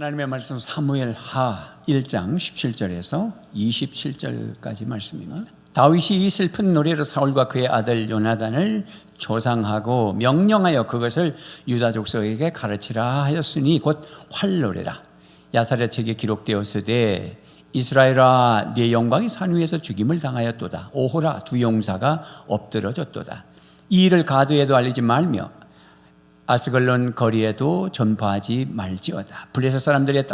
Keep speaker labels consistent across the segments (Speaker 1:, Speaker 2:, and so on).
Speaker 1: 하나님의 말씀 사무엘하 1장 17절에서 27절까지 말씀입니다. 다윗이 이 슬픈 노래로 사울과 그의 아들 요나단을 조상하고 명령하여 그것을 유다 족속에게 가르치라 하였으니 곧 활노래라. 야살의 책에 기록되었으되 이스라엘아 네 영광이 산 위에서 죽임을 당하였도다. 오호라 두 용사가 엎드러졌도다. 이 일을 가드에도 알리지 말며 아스글론 거리에도 전파하지 말지어다. 블레셋 사람들의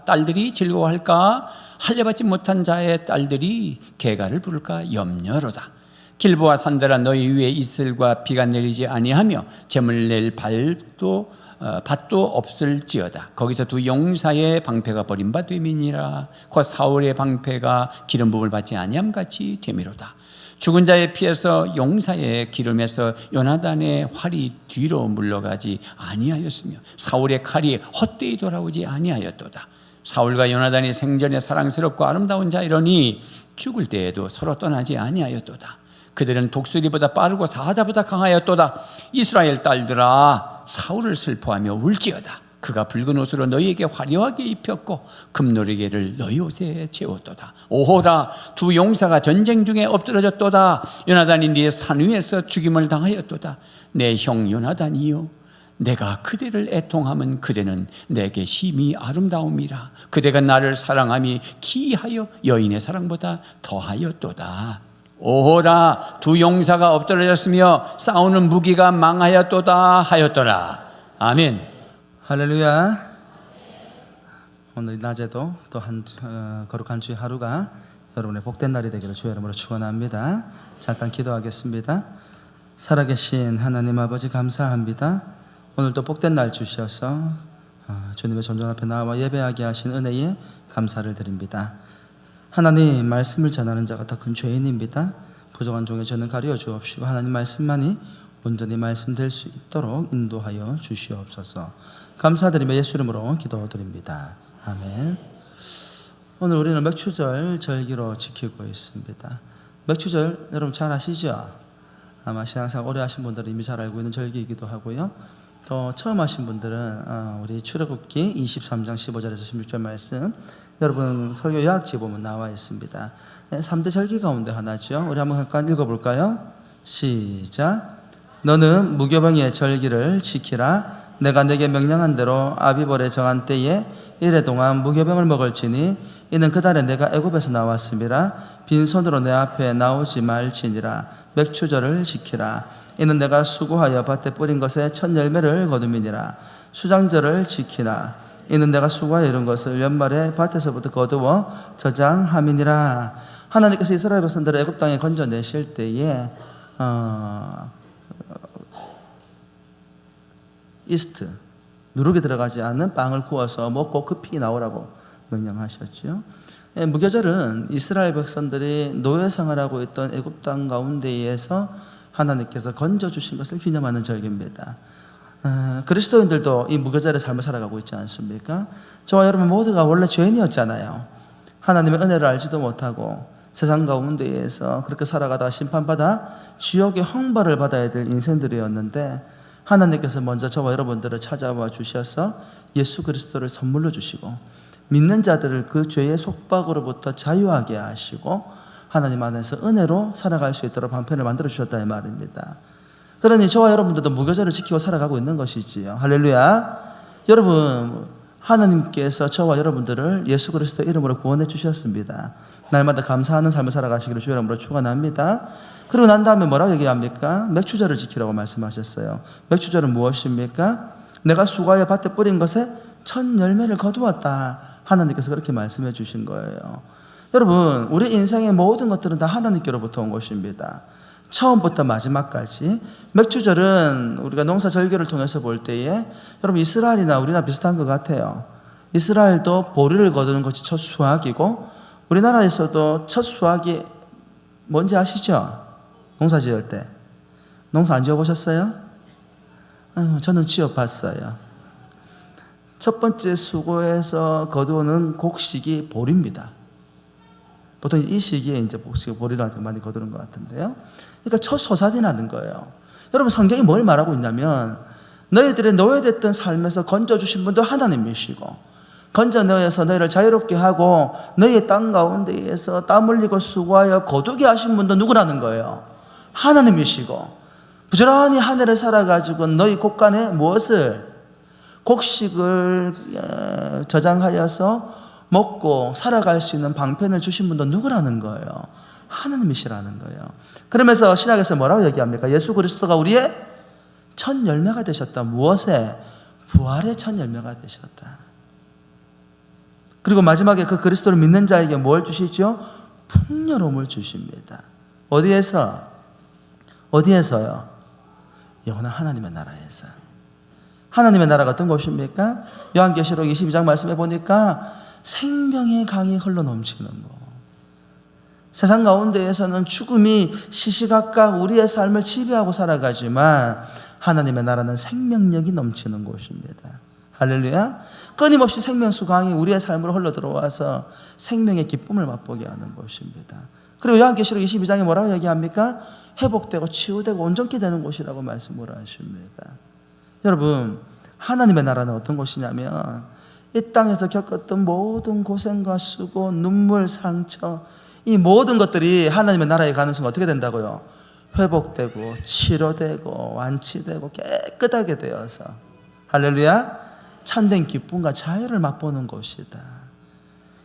Speaker 1: 딸들이 즐거워할까? 할례받지 못한 자의 딸들이 개가를 부를까? 염려로다. 길보아 산들아 너희 위에 이슬과 비가 내리지 아니하며 재물 낼 밭도 없을지어다. 거기서 두 용사의 방패가 버림받음이니라. 곧 사울의 방패가 기름 부음을 받지 아니함 같이 됨이로다. 죽은 자의 피에서 용사의 기름에서 요나단의 활이 뒤로 물러가지 아니하였으며 사울의 칼이 헛되이 돌아오지 아니하였도다. 사울과 요나단이 생전에 사랑스럽고 아름다운 자이러니 죽을 때에도 서로 떠나지 아니하였도다. 그들은 독수리보다 빠르고 사자보다 강하였도다. 이스라엘 딸들아 사울을 슬퍼하며 울지어다. 그가 붉은 옷으로 너희에게 화려하게 입혔고 금노리개를 너희 옷에 채웠도다. 오호라 두 용사가 전쟁 중에 엎드러졌도다. 요나단이 네 산 위에서 죽임을 당하였도다. 내 형 요나단이요 내가 그대를 애통함은 그대는 내게 심히 아름다움이라. 그대가 나를 사랑함이 기하여 여인의 사랑보다 더하였도다. 오호라 두 용사가 엎드러졌으며 싸우는 무기가 망하였도다 하였더라. 아멘.
Speaker 2: 할렐루야. 오늘 낮에도 또 거룩한 주의 하루가 여러분의 복된 날이 되기를 주의 이름으로 축원합니다. 잠깐 기도하겠습니다. 살아계신 하나님 아버지 감사합니다. 오늘도 복된 날 주셔서 주님의 존전 앞에 나와 예배하게 하신 은혜에 감사를 드립니다. 하나님 말씀을 전하는 자가 더 큰 죄인입니다. 부정한 종의 저는 가려 주옵시고 하나님 말씀만이 온전히 말씀될 수 있도록 인도하여 주시옵소서. 감사드리며 예수 이름으로 기도드립니다. 아멘. 오늘 우리는 맥추절 절기로 지키고 있습니다. 맥추절 여러분 잘 아시죠? 아마 신앙생활 오래 하신 분들은 이미 잘 알고 있는 절기이기도 하고요. 또 처음 하신 분들은 우리 출애굽기 23장 15절에서 16절 말씀 여러분 설교 요약지에 보면 나와 있습니다. 3대 절기 가운데 하나죠. 우리 한번 잠깐 읽어볼까요? 시작. 너는 무교병의 절기를 지키라. 내가 내게 명령한 대로 아비벌에 정한 때에 이래 동안 무교병을 먹을지니 이는 그 달에 내가 애굽에서 나왔음이라. 빈손으로 내 앞에 나오지 말지니라. 맥추절을 지키라. 이는 내가 수고하여 밭에 뿌린 것에 첫 열매를 거둠이니라. 수장절을 지키라. 이는 내가 수고하여 이룬 것을 연말에 밭에서부터 거두어 저장함이니라. 하나님께서 이스라엘 백성들을 애굽 땅에 건져내실 때에 이스트, 누룩이 들어가지 않는 빵을 구워서 먹고 급히 나오라고 명령하셨지요. 무교절은 이스라엘 백성들이 노예 생활하고 있던 애굽 땅 가운데에서 하나님께서 건져주신 것을 기념하는 절기입니다. 그리스도인들도 이 무교절의 삶을 살아가고 있지 않습니까? 저와 여러분 모두가 원래 죄인이었잖아요. 하나님의 은혜를 알지도 못하고 세상 가운데에서 그렇게 살아가다가 심판받아 지옥의 형벌을 받아야 될 인생들이었는데 하나님께서 먼저 저와 여러분들을 찾아와 주셔서 예수 그리스도를 선물로 주시고 믿는 자들을 그 죄의 속박으로부터 자유하게 하시고 하나님 안에서 은혜로 살아갈 수 있도록 방편을 만들어 주셨다 이 말입니다. 그러니 저와 여러분들도 무교절을 지키고 살아가고 있는 것이지요. 할렐루야. 여러분 하나님께서 저와 여러분들을 예수 그리스도 이름으로 구원해 주셨습니다. 날마다 감사하는 삶을 살아가시기를 주의 이름으로 축원합니다. 그리고 난 다음에 뭐라고 얘기합니까? 맥추절을 지키라고 말씀하셨어요. 맥추절은 무엇입니까? 내가 수고하여 밭에 뿌린 것에 첫 열매를 거두었다. 하나님께서 그렇게 말씀해 주신 거예요. 여러분 우리 인생의 모든 것들은 다 하나님께로부터 온 것입니다. 처음부터 마지막까지. 맥추절은 우리가 농사절기를 통해서 볼 때에 여러분 이스라엘이나 우리나라 비슷한 것 같아요. 이스라엘도 보리를 거두는 것이 첫 수확이고 우리나라에서도 첫 수확이 뭔지 아시죠? 농사 지을 때. 농사 안 지어보셨어요? 저는 지어봤어요. 첫 번째 수고해서 거두는 곡식이 보리입니다. 보통 이 시기에 이제 보리를 많이 거두는 것 같은데요. 그러니까 첫 소사지나는 거예요. 여러분 성경이 뭘 말하고 있냐면 너희들의 노예됐던 삶에서 건져주신 분도 하나님이시고 건져내어서 너희를 자유롭게 하고 너희의 땅 가운데에서 땀 흘리고 수고하여 거두게 하신 분도 누구라는 거예요? 하나님이시고, 부지런히 한 해를 살아가지고 너희 곳간에 무엇을? 곡식을 저장하여서 먹고 살아갈 수 있는 방편을 주신 분도 누구라는 거예요? 하나님이시라는 거예요. 그러면서 신약에서 뭐라고 얘기합니까? 예수 그리스도가 우리의 첫 열매가 되셨다. 무엇에? 부활의 첫 열매가 되셨다. 그리고 마지막에 그 그리스도를 믿는 자에게 뭘 주시죠? 풍요로움을 주십니다. 어디에서? 어디에서요? 영원한 하나님의 나라에서. 하나님의 나라가 어떤 곳입니까? 요한계시록 22장 말씀해 보니까 생명의 강이 흘러넘치는 곳. 세상 가운데에서는 죽음이 시시각각 우리의 삶을 지배하고 살아가지만 하나님의 나라는 생명력이 넘치는 곳입니다. 할렐루야. 끊임없이 생명수 강이 우리의 삶으로 흘러 들어와서 생명의 기쁨을 맛보게 하는 곳입니다. 그리고 요한계시록 22장에 뭐라고 얘기합니까? 회복되고 치유되고 온전케 되는 곳이라고 말씀을 하십니다. 여러분, 하나님의 나라는 어떤 곳이냐면 이 땅에서 겪었던 모든 고생과 수고, 눈물, 상처, 이 모든 것들이 하나님의 나라에 가는 순간 어떻게 된다고요? 회복되고 치료되고 완치되고 깨끗하게 되어서, 할렐루야, 참된 기쁨과 자유를 맛보는 곳이다.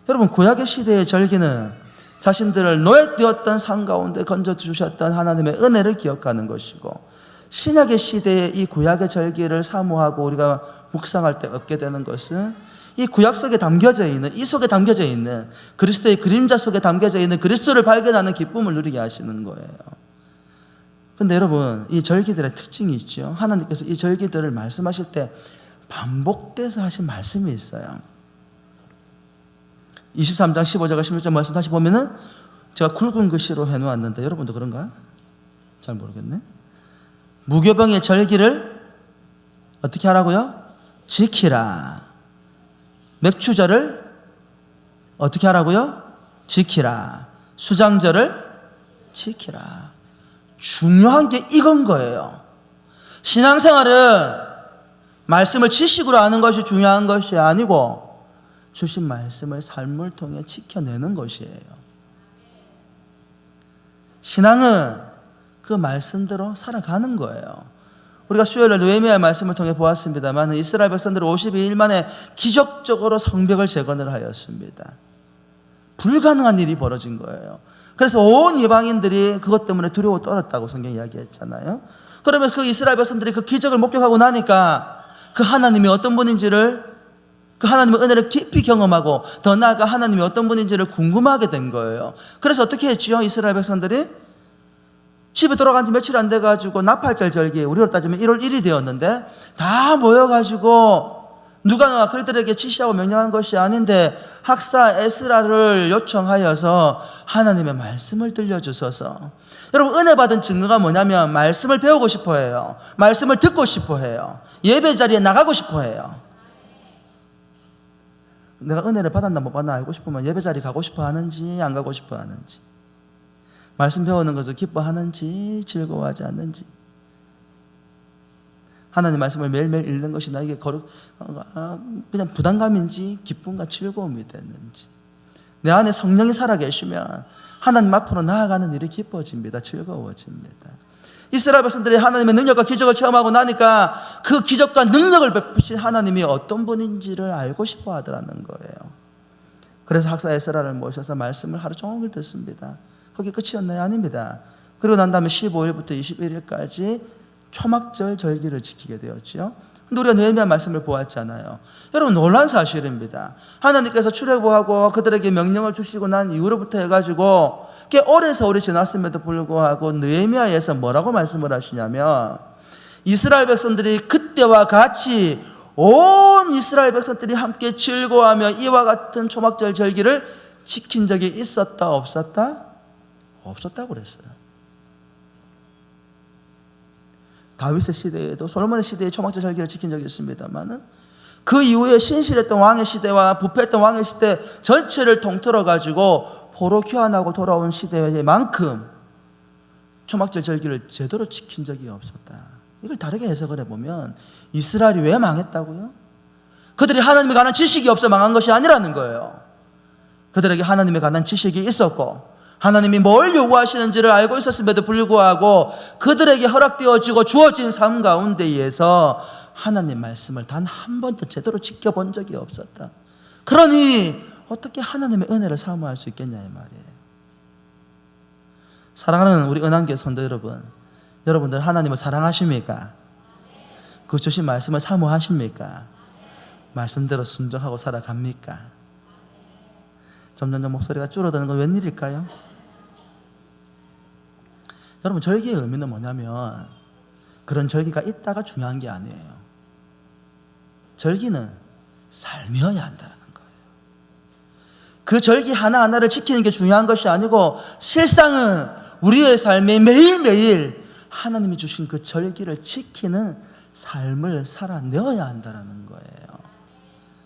Speaker 2: 여러분, 구약의 시대의 절기는 자신들을 노예되었던 삶 가운데 건져주셨던 하나님의 은혜를 기억하는 것이고, 신약의 시대의 이 구약의 절기를 사모하고 우리가 묵상할 때 얻게 되는 것은 이 구약 속에 담겨져 있는, 이 속에 담겨져 있는 그리스도의 그림자 속에 담겨져 있는 그리스도를 발견하는 기쁨을 누리게 하시는 거예요. 그런데 여러분, 이 절기들의 특징이 있죠. 하나님께서 이 절기들을 말씀하실 때 반복돼서 하신 말씀이 있어요. 23장 15절과 16절 말씀 다시 보면은 제가 굵은 글씨로 해놓았는데 여러분도 그런가? 잘 모르겠네. 무교병의 절기를 어떻게 하라고요? 지키라. 맥추절을 어떻게 하라고요? 지키라. 수장절을 지키라. 중요한 게 이건 거예요. 신앙생활은 말씀을 지식으로 아는 것이 중요한 것이 아니고 주신 말씀을 삶을 통해 지켜내는 것이에요. 신앙은 그 말씀대로 살아가는 거예요. 우리가 수요일에 느헤미야 말씀을 통해 보았습니다만 이스라엘 백성들은 52일 만에 기적적으로 성벽을 재건을 하였습니다. 불가능한 일이 벌어진 거예요. 그래서 온 이방인들이 그것 때문에 두려워 떨었다고 성경이 이야기했잖아요. 그러면 그 이스라엘 백성들이 그 기적을 목격하고 나니까 그 하나님이 어떤 분인지를, 그 하나님의 은혜를 깊이 경험하고 더 나아가 하나님이 어떤 분인지를 궁금하게 된 거예요. 그래서 어떻게 했지요? 이스라엘 백성들이 집에 돌아간 지 며칠 안 돼가지고 나팔절 절기, 우리로 따지면 1월 1일이 되었는데 다 모여가지고 누가 그들에게 지시하고 명령한 것이 아닌데 학사 에스라를 요청하여서 하나님의 말씀을 들려주셔서, 여러분, 은혜 받은 증거가 뭐냐면 말씀을 배우고 싶어 해요. 말씀을 듣고 싶어 해요. 예배 자리에 나가고 싶어 해요. 내가 은혜를 받았나 못 받나 알고 싶으면 예배 자리 가고 싶어 하는지 안 가고 싶어 하는지, 말씀 배우는 것을 기뻐하는지 즐거워하지 않는지, 하나님 말씀을 매일매일 읽는 것이 나에게 그냥 부담감인지 기쁨과 즐거움이 됐는지, 내 안에 성령이 살아계시면 하나님 앞으로 나아가는 일이 기뻐집니다. 즐거워집니다. 이스라엘 백성들이 하나님의 능력과 기적을 체험하고 나니까 그 기적과 능력을 베푸신 하나님이 어떤 분인지를 알고 싶어 하더라는 거예요. 그래서 학사 에스라를 모셔서 말씀을 하루 종일 듣습니다. 거기 끝이었나요? 아닙니다. 그리고 난 다음에 15일부터 21일까지 초막절 절기를 지키게 되었죠. 근데 우리가 느헤미야 말씀을 보았잖아요. 여러분, 놀라운 사실입니다. 하나님께서 출애굽하고 그들에게 명령을 주시고 난 이후로부터 해가지고 꽤 오랜 세월이 지났음에도 불구하고 느헤미야에서 뭐라고 말씀을 하시냐면, 이스라엘 백성들이 그때와 같이 온 이스라엘 백성들이 함께 즐거워하며 이와 같은 초막절 절기를 지킨 적이 있었다 없었다? 없었다고 그랬어요. 다윗의 시대에도, 솔로몬의 시대에 초막절 절기를 지킨 적이 있습니다만 그 이후에 신실했던 왕의 시대와 부패했던 왕의 시대 전체를 통틀어 가지고 포로 귀환하고 돌아온 시대만큼 초막절 절기를 제대로 지킨 적이 없었다. 이걸 다르게 해석을 해보면 이스라엘이 왜 망했다고요? 그들이 하나님에 관한 지식이 없어 망한 것이 아니라는 거예요. 그들에게 하나님에 관한 지식이 있었고 하나님이 뭘 요구하시는지를 알고 있었음에도 불구하고 그들에게 허락되어지고 주어진 삶 가운데에서 하나님 말씀을 단 한 번도 제대로 지켜본 적이 없었다. 그러니 어떻게 하나님의 은혜를 사모할 수 있겠냐 이 말이에요. 사랑하는 우리 은한교회 성도 여러분, 여러분들 하나님을 사랑하십니까? 그 주신 말씀을 사모하십니까? 말씀대로 순종하고 살아갑니까? 점점 목소리가 줄어드는 건 웬일일까요? 여러분, 절기의 의미는 뭐냐면 그런 절기가 있다가 중요한 게 아니에요. 절기는 삶이어야 한다는 거예요. 그 절기 하나하나를 지키는 게 중요한 것이 아니고 실상은 우리의 삶에 매일매일 하나님이 주신 그 절기를 지키는 삶을 살아내어야 한다는 거예요.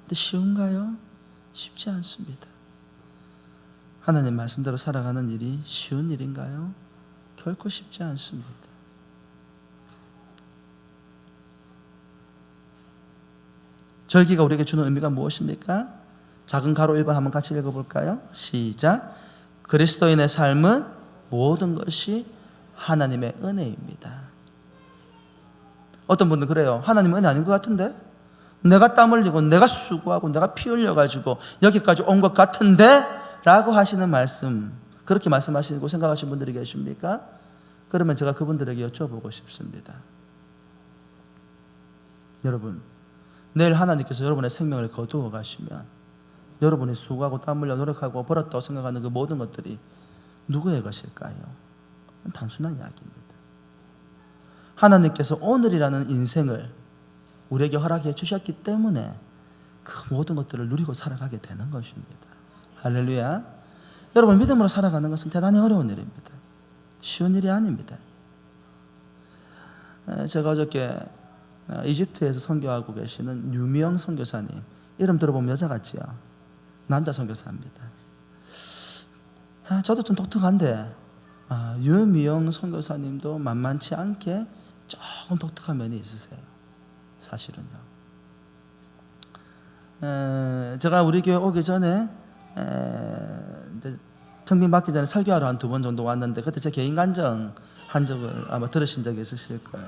Speaker 2: 근데 쉬운가요? 쉽지 않습니다. 하나님 말씀대로 살아가는 일이 쉬운 일인가요? 결코 쉽지 않습니다. 절기가 우리에게 주는 의미가 무엇입니까? 작은 가로 1번 한번 같이 읽어볼까요? 시작. 그리스도인의 삶은 모든 것이 하나님의 은혜입니다. 어떤 분들은 그래요. 하나님은 은혜 아닌 것 같은데? 내가 땀 흘리고 내가 수고하고 내가 피 흘려가지고 여기까지 온 것 같은데? 라고 하시는 말씀, 그렇게 말씀하시고 생각하시는 분들이 계십니까? 그러면 제가 그분들에게 여쭤보고 싶습니다. 여러분, 내일 하나님께서 여러분의 생명을 거두어 가시면 여러분이 수고하고 땀 흘려 노력하고 벌었다고 생각하는 그 모든 것들이 누구의 것일까요? 단순한 이야기입니다. 하나님께서 오늘이라는 인생을 우리에게 허락해 주셨기 때문에 그 모든 것들을 누리고 살아가게 되는 것입니다. 할렐루야. 여러분, 믿음으로 살아가는 것은 대단히 어려운 일입니다. 쉬운 일이 아닙니다. 제가 어저께 이집트에서 선교하고 계시는 유미영 선교사님, 이름 들어보면 여자 같지요? 남자 선교사입니다. 저도 좀 독특한데 유미영 선교사님도 만만치 않게 조금 독특한 면이 있으세요. 사실은요. 제가 우리 교회 오기 전에 이제 청빙 받기 전에 설교하러 한 2번 정도 왔는데 그때 제 개인 간증 한 적을 아마 들으신 적이 있으실 거예요.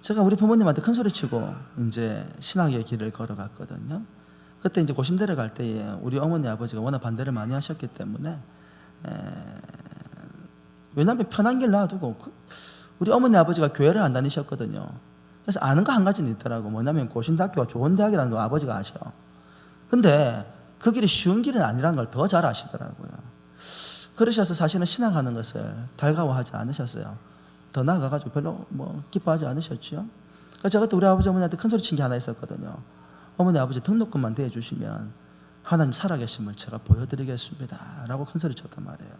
Speaker 2: 제가 우리 부모님한테 큰 소리 치고 이제 신학의 길을 걸어갔거든요. 그때 이제 고신대를 갈 때에 우리 어머니 아버지가 워낙 반대를 많이 하셨기 때문에 왜냐하면 편한 길 놔두고 우리 어머니 아버지가 교회를 안 다니셨거든요. 그래서 아는 거 한 가지는 있더라고. 뭐냐면 고신대학교가 좋은 대학이라는 거 아버지가 아셔. 근데 그 길이 쉬운 길은 아니라는 걸 더 잘 아시더라고요. 그러셔서 사실은 신앙하는 것을 달가워하지 않으셨어요. 더 나아가가지고 별로 기뻐하지 않으셨죠. 그래서 제가 또 우리 아버지 어머니한테 큰 소리 친 게 하나 있었거든요. 어머니 아버지 등록금만 대주시면 하나님 살아계심을 제가 보여드리겠습니다 라고 큰 소리 쳤단 말이에요.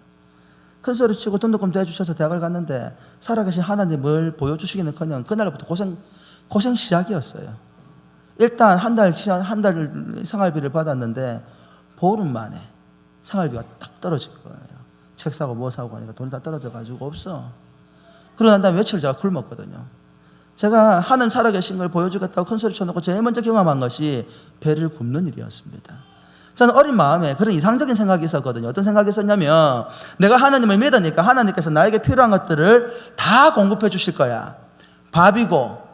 Speaker 2: 큰 소리 치고 등록금 대주셔서 대학을 갔는데 살아계신 하나님을 보여주시기는커녕 그날부터 고생 시작이었어요. 일단 한 달 생활비를 받았는데 보름 만에 생활비가 딱 떨어진 거예요. 책 사고 뭐 사고 하니까 돈이 다 떨어져가지고 없어. 그러고 난 다음에 며칠 제가 굶었거든요. 제가 하나님 살아계신 걸 보여주겠다고 큰 소리 쳐놓고 제일 먼저 경험한 것이 배를 굽는 일이었습니다. 저는 어린 마음에 그런 이상적인 생각이 있었거든요. 어떤 생각이 있었냐면 내가 하나님을 믿으니까 하나님께서 나에게 필요한 것들을 다 공급해 주실 거야. 밥이고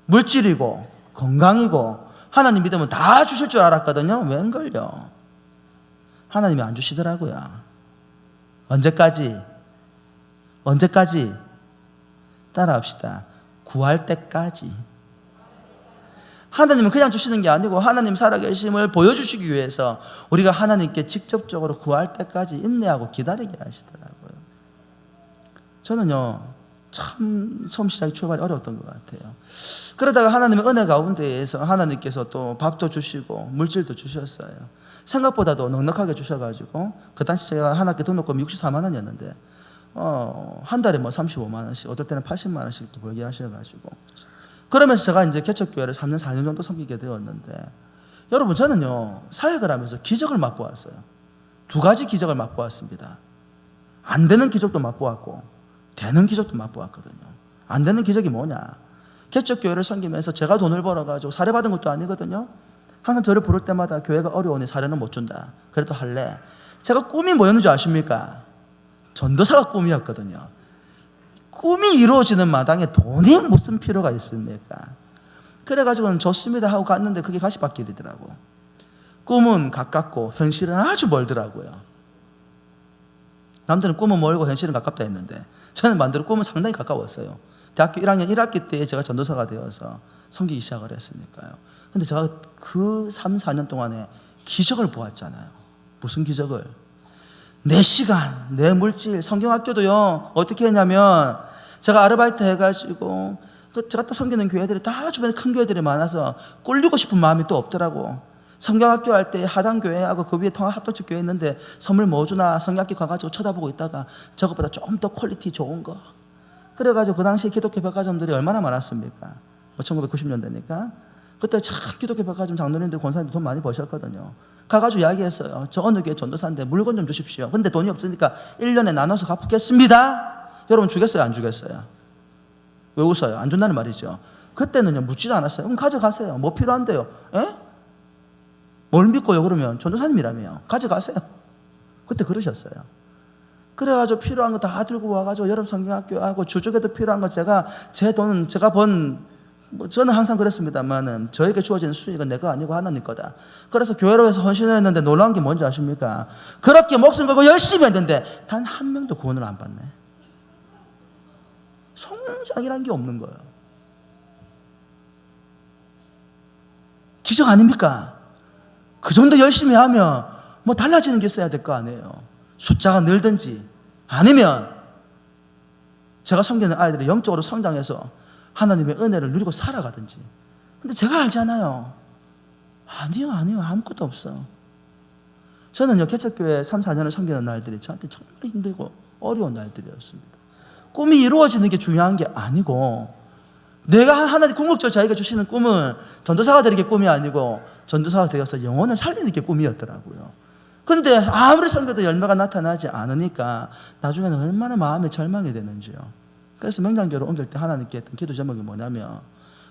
Speaker 2: 물질이고 건강이고 하나님 믿으면 다 주실 줄 알았거든요. 웬걸요. 하나님이 안 주시더라고요. 언제까지? 따라합시다. 구할 때까지. 하나님은 그냥 주시는 게 아니고 하나님 살아계심을 보여주시기 위해서 우리가 하나님께 직접적으로 구할 때까지 인내하고 기다리게 하시더라고요. 저는요, 참 처음 시작이 출발이 어려웠던 것 같아요. 그러다가 하나님의 은혜 가운데에서 하나님께서 또 밥도 주시고 물질도 주셨어요. 생각보다도 넉넉하게 주셔가지고 그 당시 제가 한 학기 등록금 64만 원이었는데 한 달에 35만 원씩, 어떨 때는 80만 원씩 이렇게 벌게 하셔가지고 그러면서 제가 이제 개척교회를 3년 4년 정도 섬기게 되었는데 여러분, 저는요 사역을 하면서 기적을 맛보았어요. 2가지 기적을 맛보았습니다. 안 되는 기적도 맛보았고 되는 기적도 맛보았거든요. 안 되는 기적이 뭐냐? 개척교회를 섬기면서 제가 돈을 벌어가지고 사례받은 것도 아니거든요. 항상 저를 부를 때마다 교회가 어려우니 사례는 못 준다. 그래도 할래. 제가 꿈이 뭐였는지 아십니까? 전도사가 꿈이었거든요. 꿈이 이루어지는 마당에 돈이 무슨 필요가 있습니까? 그래가지고는 좋습니다 하고 갔는데 그게 가시밭길이더라고. 꿈은 가깝고 현실은 아주 멀더라고요. 남들은 꿈은 멀고 현실은 가깝다 했는데 저는 반대로 꿈은 상당히 가까웠어요. 대학교 1학년 1학기 때 제가 전도사가 되어서 섬기기 시작을 했으니까요. 근데 제가 그 3, 4년 동안에 기적을 보았잖아요. 무슨 기적을? 내 시간, 내 물질, 성경학교도요. 어떻게 했냐면 제가 아르바이트 해가지고 제가 또 섬기는 교회들이 다 주변에 큰 교회들이 많아서 꿀리고 싶은 마음이 또 없더라고. 성경학교 할 때 하단교회하고 그 위에 통합합동체 교회 있는데 선물 뭐 주나 성경학교 가가지고 쳐다보고 있다가 저것보다 조금 더 퀄리티 좋은 거. 그래가지고 그 당시에 기독교 백화점들이 얼마나 많았습니까? 1990년대니까. 그때 참 기독교 백화점 장로님들 권사님들 돈 많이 버셨거든요. 가가지고 이야기했어요. 저 어느 교회 전도사인데 물건 좀 주십시오. 근데 돈이 없으니까 1년에 나눠서 갚겠습니다. 여러분 주겠어요? 안 주겠어요? 왜 웃어요? 안 준다는 말이죠. 그때는요 묻지도 않았어요. 그럼 가져가세요. 뭐 필요한데요? 에? 뭘 믿고요 그러면? 전도사님이라며요. 가져가세요. 그때 그러셨어요. 그래가지고 필요한 거 다 들고 와가지고 여러분 성경학교하고 주족에도 필요한 거 제가 제 돈 제가 번 저는 항상 그랬습니다만은 저에게 주어지는 수익은 내 거 아니고 하나님 거다. 그래서 교회로 해서 헌신을 했는데 놀라운 게 뭔지 아십니까? 그렇게 목숨 걸고 열심히 했는데 단 한 명도 구원을 안 받네. 성장이라는 게 없는 거예요. 기적 아닙니까? 그 정도 열심히 하면 뭐 달라지는 게 있어야 될 거 아니에요. 숫자가 늘든지 아니면 제가 섬기는 아이들이 영적으로 성장해서 하나님의 은혜를 누리고 살아가든지. 근데 제가 알잖아요. 아니요 아무것도 없어. 저는요 개척교회 3, 4년을 섬기는 날들이 저한테 정말 힘들고 어려운 날들이었습니다. 꿈이 이루어지는 게 중요한 게 아니고 내가 하나님 궁극적으로 자기가 주시는 꿈은 전도사가 되는 게 꿈이 아니고 전도사가 되어서 영혼을 살리는 게 꿈이었더라고요. 근데 아무리 섬겨도 열매가 나타나지 않으니까 나중에는 얼마나 마음에 절망이 되는지요. 그래서 명장교로 옮길 때 하나님께 했던 기도 제목이 뭐냐면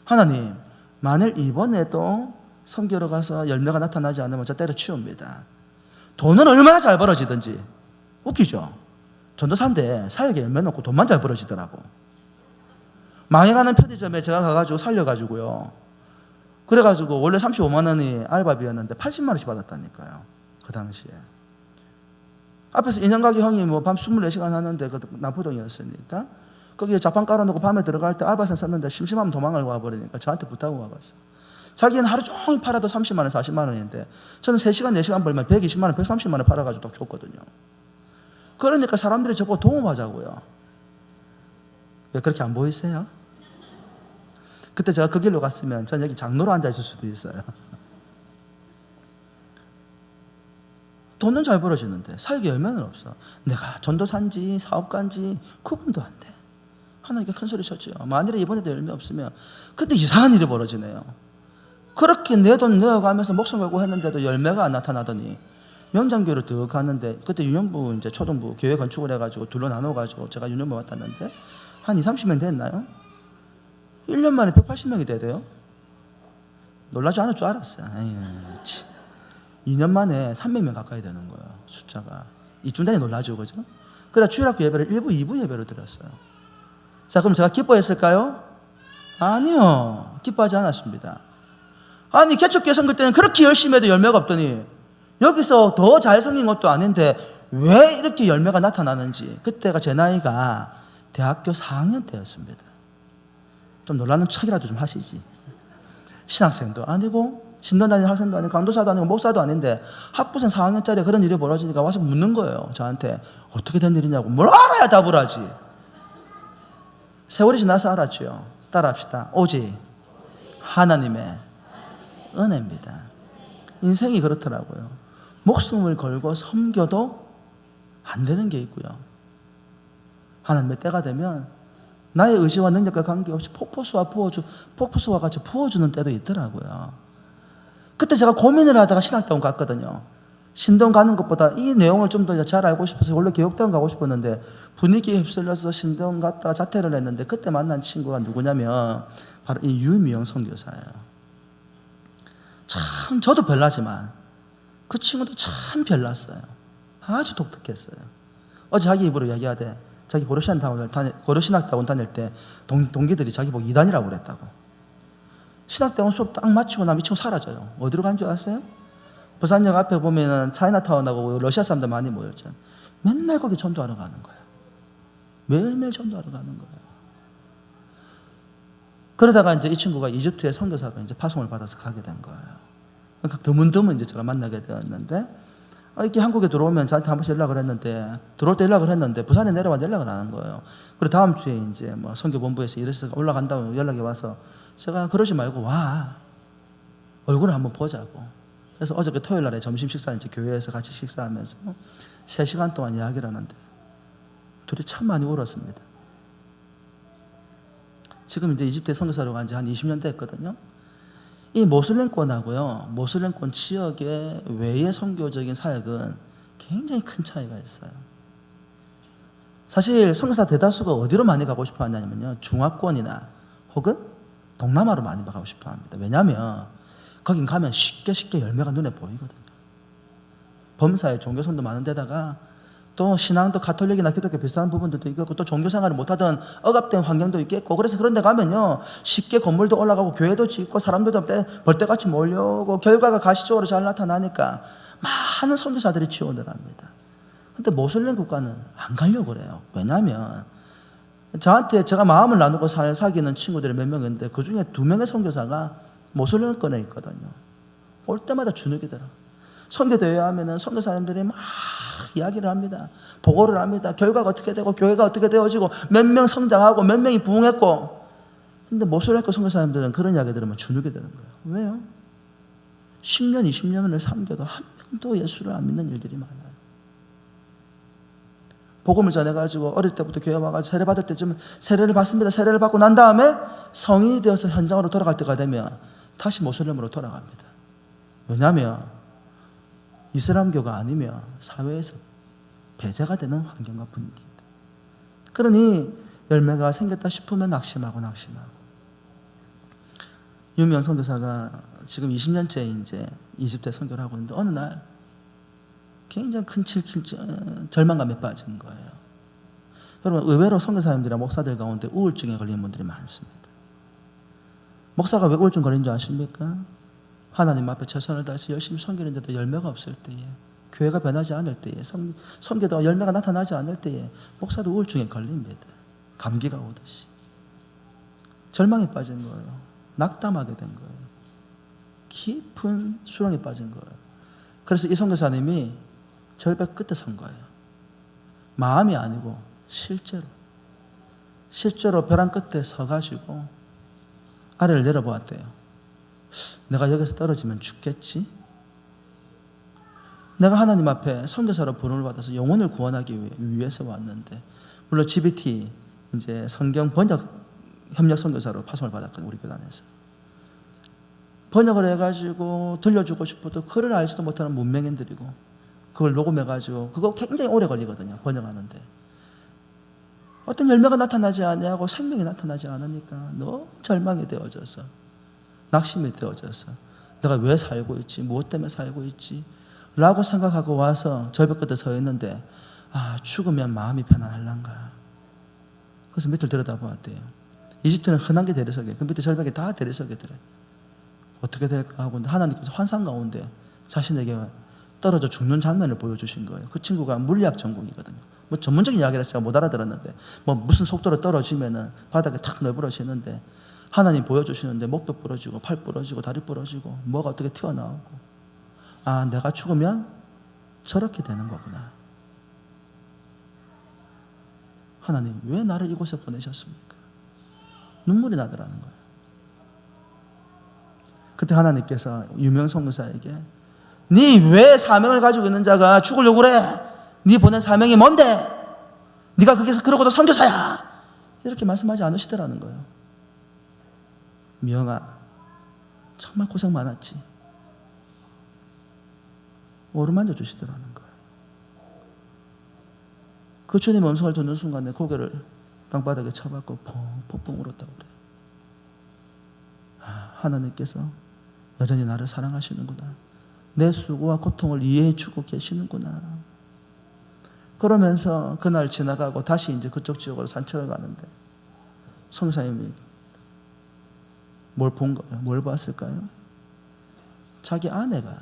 Speaker 2: 하나님 만일 이번에도 섬기러 가서 열매가 나타나지 않으면 저 때려치웁니다. 돈은 얼마나 잘 벌어지든지 웃기죠. 전도사인데 사역에 열매 넣고 돈만 잘 벌어지더라고. 망해가는 편의점에 제가 가가지고 살려가지고요. 그래가지고 원래 35만 원이 알바비였는데 80만 원씩 받았다니까요. 그 당시에. 앞에서 인형가게 형이 뭐 밤 24시간 하는데 그 남포동이었으니까 거기에 자판 깔아놓고 밤에 들어갈 때 알바생 썼는데 심심하면 도망을 와버리니까 저한테 부탁을 와봤어. 자기는 하루 종일 팔아도 30만 원, 40만 원인데 저는 3시간, 4시간 벌면 120만 원, 130만 원 팔아가지고 딱 줬거든요. 그러니까 사람들이 저보고 도움하자고요. 왜 그렇게 안 보이세요? 그때 제가 그 길로 갔으면 전 여기 장로로 앉아있을 수도 있어요. 돈은 잘 벌어지는데 사역에 열매는 없어. 내가 전도사인지 사업가인지 구분도 안 돼. 하나님께 큰 소리 쳤죠. 만일에 이번에도 열매 없으면 그때 이상한 일이 벌어지네요. 그렇게 내 돈 내어가면서 목숨 걸고 했는데도 열매가 안 나타나더니 명장교로 더 갔는데 그때 유년부 이제 초등부 교회 건축을 해가지고 둘로 나눠가지고 제가 유년부 맡았는데 한 20, 30명 됐나요? 1년 만에 180명이 되대요. 놀라지 않을 줄 알았어요. 2년 만에 300명 가까이 되는 거예요. 숫자가. 이쯤 되니 놀라죠. 그죠? 그래서 주일학교 예배를 1부, 2부 예배로 드렸어요. 자, 그럼 제가 기뻐했을까요? 아니요. 기뻐하지 않았습니다. 아니, 개척교회 선교 때는 그렇게 열심히 해도 열매가 없더니 여기서 더 잘 섬긴 것도 아닌데 왜 이렇게 열매가 나타나는지. 그때가 제 나이가 대학교 4학년 때였습니다. 좀 놀라는 척이라도 좀 하시지. 신학생도 아니고 신도 다니는 학생도 아니고 강도사도 아니고 목사도 아닌데 학부생 4학년짜리 그런 일이 벌어지니까 와서 묻는 거예요. 저한테 어떻게 된 일이냐고. 뭘 알아야 답을 하지. 세월이 지나서 알았죠. 따라합시다. 오직 하나님의 은혜입니다. 인생이 그렇더라고요. 목숨을 걸고 섬겨도 안 되는 게 있고요. 하나님의 때가 되면 나의 의지와 능력과 관계없이 폭포수와 같이 부어주는 때도 있더라고요. 그때 제가 고민을 하다가 신학대원 갔거든요. 신동 가는 것보다 이 내용을 좀 더 잘 알고 싶어서 원래 교육대원 가고 싶었는데 분위기에 휩쓸려서 신동 갔다가 자퇴를 했는데 그때 만난 친구가 누구냐면 바로 이 유미영 선교사예요. 참 저도 별나지만 그 친구도 참 별났어요. 아주 독특했어요. 어제 자기 입으로 이야기하되 자기 고려신학대원 다닐 때 동기들이 자기 보고 이단이라고 그랬다고. 신학대원 수업 딱 마치고 나면 이 친구 사라져요. 어디로 간 줄 아세요? 부산역 앞에 보면은 차이나타운하고 러시아 사람들 많이 모였죠. 맨날 거기 전도하러 가는 거예요. 매일매일 전도하러 가는 거예요. 그러다가 이제 이 친구가 이집트의 선교사가 이제 파송을 받아서 가게 된 거예요. 그러니까 드문드문 이제 제가 만나게 되었는데, 이렇게 한국에 들어오면 저한테 한 번씩 연락을 했는데, 들어올 때 연락을 했는데, 부산에 내려와 연락을 안 한 거예요. 그리고 다음 주에 이제 뭐 선교본부에서 이래서 올라간다고 연락이 와서, 제가 그러지 말고 와. 얼굴을 한번 보자고. 그래서 어저께 토요일 날에 점심 식사 이제 교회에서 같이 식사하면서 3시간 동안 이야기를 하는데, 둘이 참 많이 울었습니다. 지금 이제 이집트에 선교사로 간 지 한 20년 됐거든요. 이 모슬렘권하고요, 모슬렘권 지역의 외의 선교적인 사역은 굉장히 큰 차이가 있어요. 사실 선교사 대다수가 어디로 많이 가고 싶어 하냐면요, 중화권이나 혹은 동남아로 많이 가고 싶어 합니다. 왜냐하면 거긴 가면 쉽게 열매가 눈에 보이거든요. 범사에 종교선도 많은 데다가 또 신앙도 가톨릭이나 기독교 비슷한 부분들도 있고 또 종교생활을 못하던 억압된 환경도 있겠고, 그래서 그런 데 가면요 쉽게 건물도 올라가고 교회도 짓고 사람들도 벌떼같이 몰려오고 결과가 가시적으로 잘 나타나니까 많은 선교사들이 지원을 합니다. 근데 모슬렘 국가는 안 가려고 그래요. 왜냐하면 저한테 제가 마음을 나누고 사귀는 친구들이 몇 명 있는데 그 중에 2명의 선교사가 모슬렘권에 있거든요. 올 때마다 주눅이 들어. 선교대회 하면은 선교사님들이 막 이야기를 합니다. 보고를 합니다. 결과가 어떻게 되고 교회가 어떻게 되어지고 몇 명 성장하고 몇 명이 부흥했고. 근데 모슬렘권 선교사님들은 그런 이야기 들으면 주눅이 드는 거예요. 왜요? 10년, 20년을 섬겨도 한 명도 예수를 안 믿는 일들이 많아요. 복음을 전해가지고 어릴 때부터 교회 와가지고 세례 받을 때쯤 세례를 받습니다. 세례를 받고 난 다음에 성인이 되어서 현장으로 돌아갈 때가 되면 다시 모슬렘으로 돌아갑니다. 왜냐하면 이슬람교가 아니면 사회에서 배제가 되는 환경과 분위기입니다. 그러니 열매가 생겼다 싶으면 낙심하고. 유명 선교사가 지금 20년째 이제 이집트에 선교를 하고 있는데 어느 날 굉장히 큰 절망감에 빠진 거예요. 여러분, 의외로 선교사님들이나 목사들 가운데 우울증에 걸리는 분들이 많습니다. 목사가 왜 우울증 걸린 줄 아십니까? 하나님 앞에 최선을 다해서 열심히 섬기는데도 열매가 없을 때에, 교회가 변하지 않을 때에, 섬겨도 열매가 나타나지 않을 때에 목사도 우울증에 걸립니다. 감기가 오듯이. 절망에 빠진 거예요. 낙담하게 된 거예요. 깊은 수렁에 빠진 거예요. 그래서 이 선교사님이 절벽 끝에 선 거예요. 마음이 아니고 실제로 벼랑 끝에 서가지고 아래를 내려보았대요. 내가 여기서 떨어지면 죽겠지? 내가 하나님 앞에 선교사로 부름을 받아서 영혼을 구원하기 위해서 왔는데, 물론 GBT 이제 성경 번역 협력 선교사로 파송을 받았거든요. 우리 교단에서 번역을 해가지고 들려주고 싶어도 글을 알지도 못하는 문맹인들이고, 그걸 녹음해가지고 그거 굉장히 오래 걸리거든요. 번역하는데 어떤 열매가 나타나지 않냐고, 생명이 나타나지 않으니까 너무 절망이 되어져서, 낙심이 되어져서 내가 왜 살고 있지? 무엇 때문에 살고 있지? 라고 생각하고 와서 절벽 끝에 서 있는데, 죽으면 마음이 편안할란가. 그래서 밑을 들여다보았대요. 이집트는 흔한 게 대리석이에요. 그 밑에 절벽에 다 대리석이더래요. 어떻게 될까 하고 하나님께서 환상 가운데 자신에게 떨어져 죽는 장면을 보여주신 거예요. 그 친구가 물리학 전공이거든요. 뭐 전문적인 이야기를 제가 못 알아들었는데, 뭐 무슨 속도로 떨어지면은 바닥에 탁 널브러지는데, 하나님 보여주시는데 목도 부러지고 팔 부러지고 다리 부러지고 뭐가 어떻게 튀어나오고, 내가 죽으면 저렇게 되는 거구나. 하나님 왜 나를 이곳에 보내셨습니까? 눈물이 나더라는 거예요. 그때 하나님께서 유명 선교사에게 네 왜 사명을 가지고 있는 자가 죽으려고 그래? 네 보낸 사명이 뭔데? 네가 거기서 그러고도 선교사야, 이렇게 말씀하지 않으시더라는 거예요. 미영아, 정말 고생 많았지? 오르만져 주시더라는 거예요. 그 주님의 음성을 듣는 순간에 고개를 땅바닥에 쳐박고 펑펑 울었다고 그래요. 하나님께서 여전히 나를 사랑하시는구나. 내 수고와 고통을 이해해 주고 계시는구나. 그러면서 그날 지나가고 다시 이제 그쪽 지역으로 산책을 가는데 성사님이 뭘 본 거예요? 뭘 봤을까요? 자기 아내가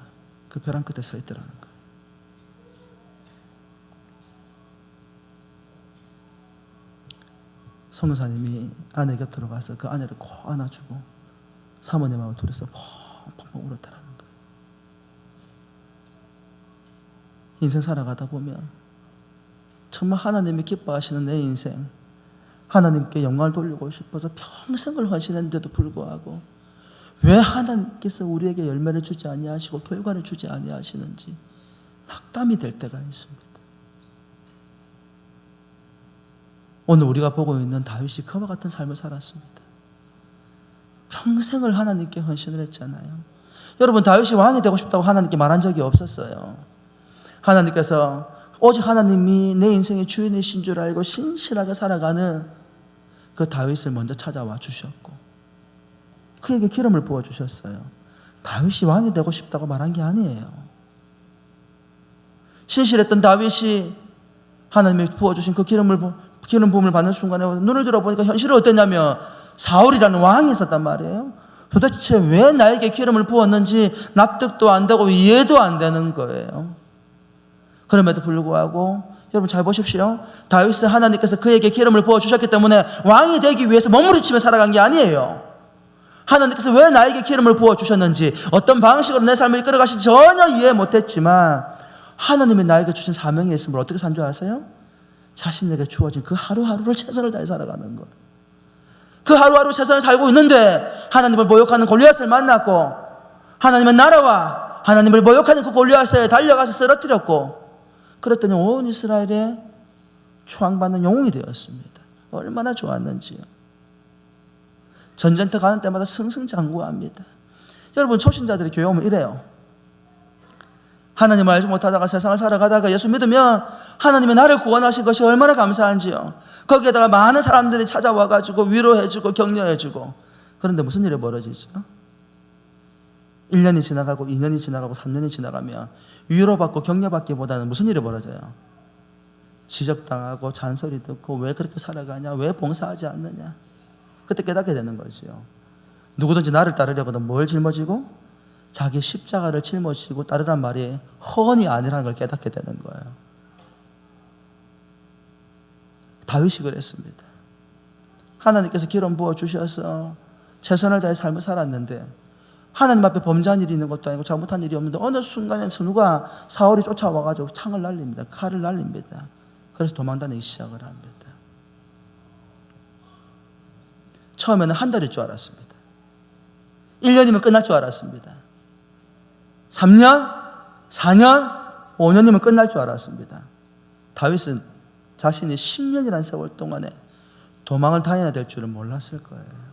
Speaker 2: 그 벼랑 끝에 서 있더라는 거예요. 성사님이 아내 곁으로 가서 그 아내를 꼭 안아주고 사모님하고 둘이서 펑펑 울었다라는 거예요. 인생 살아가다 보면 정말 하나님이 기뻐하시는 내 인생, 하나님께 영광을 돌리고 싶어서 평생을 헌신했는데도 불구하고 왜 하나님께서 우리에게 열매를 주지 아니하시고 결과를 주지 아니하시는지 낙담이 될 때가 있습니다. 오늘 우리가 보고 있는 다윗이 그와 같은 삶을 살았습니다. 평생을 하나님께 헌신을 했잖아요. 여러분, 다윗이 왕이 되고 싶다고 하나님께 말한 적이 없었어요. 하나님께서 오직 하나님이 내 인생의 주인이신 줄 알고 신실하게 살아가는 그 다윗을 먼저 찾아와 주셨고 그에게 기름을 부어주셨어요. 다윗이 왕이 되고 싶다고 말한 게 아니에요. 신실했던 다윗이 하나님이 부어주신 그 기름 부음을 받는 순간에 눈을 들어보니까 현실은 어땠냐면 사울이라는 왕이 있었단 말이에요. 도대체 왜 나에게 기름을 부었는지 납득도 안 되고 이해도 안 되는 거예요. 그럼에도 불구하고 여러분 잘 보십시오. 다윗은 하나님께서 그에게 기름을 부어주셨기 때문에 왕이 되기 위해서 몸부림치며 살아간 게 아니에요. 하나님께서 왜 나에게 기름을 부어주셨는지 어떤 방식으로 내 삶을 이끌어가신지 전혀 이해 못했지만 하나님이 나에게 주신 사명이 있음을 어떻게 산 줄 아세요? 자신에게 주어진 그 하루하루를 최선을 다해 살아가는 거예요. 그 하루하루 최선을 살고 있는데 하나님을 모욕하는 골리앗을 만났고 하나님의 나라와 하나님을 모욕하는 그 골리앗에 달려가서 쓰러뜨렸고 그랬더니 온 이스라엘에 추앙받는 영웅이 되었습니다. 얼마나 좋았는지요. 전쟁터 가는 때마다 승승장구합니다. 여러분, 초신자들이 교회 오면 이래요. 하나님을 알지 못하다가 세상을 살아가다가 예수 믿으면 하나님이 나를 구원하신 것이 얼마나 감사한지요. 거기에다가 많은 사람들이 찾아와가지고 위로해주고 격려해주고. 그런데 무슨 일이 벌어지죠? 1년이 지나가고 2년이 지나가고 3년이 지나가면 위로받고 격려받기보다는 무슨 일이 벌어져요? 지적당하고 잔소리 듣고 왜 그렇게 살아가냐? 왜 봉사하지 않느냐? 그때 깨닫게 되는 거죠. 누구든지 나를 따르려거든 뭘 짊어지고? 자기 십자가를 짊어지고 따르란 말이 허언이 아니라는 걸 깨닫게 되는 거예요. 다윗이 그랬습니다. 하나님께서 기름 부어주셔서 최선을 다해 삶을 살았는데 하나님 앞에 범죄한 일이 있는 것도 아니고 잘못한 일이 없는데 어느 순간에 누가 사울이 쫓아와가지고 창을 날립니다. 칼을 날립니다. 그래서 도망다니기 시작을 합니다. 처음에는 한 달일 줄 알았습니다. 1년이면 끝날 줄 알았습니다. 3년, 4년, 5년이면 끝날 줄 알았습니다. 다윗은 자신이 10년이라는 세월 동안에 도망을 다녀야 될 줄은 몰랐을 거예요.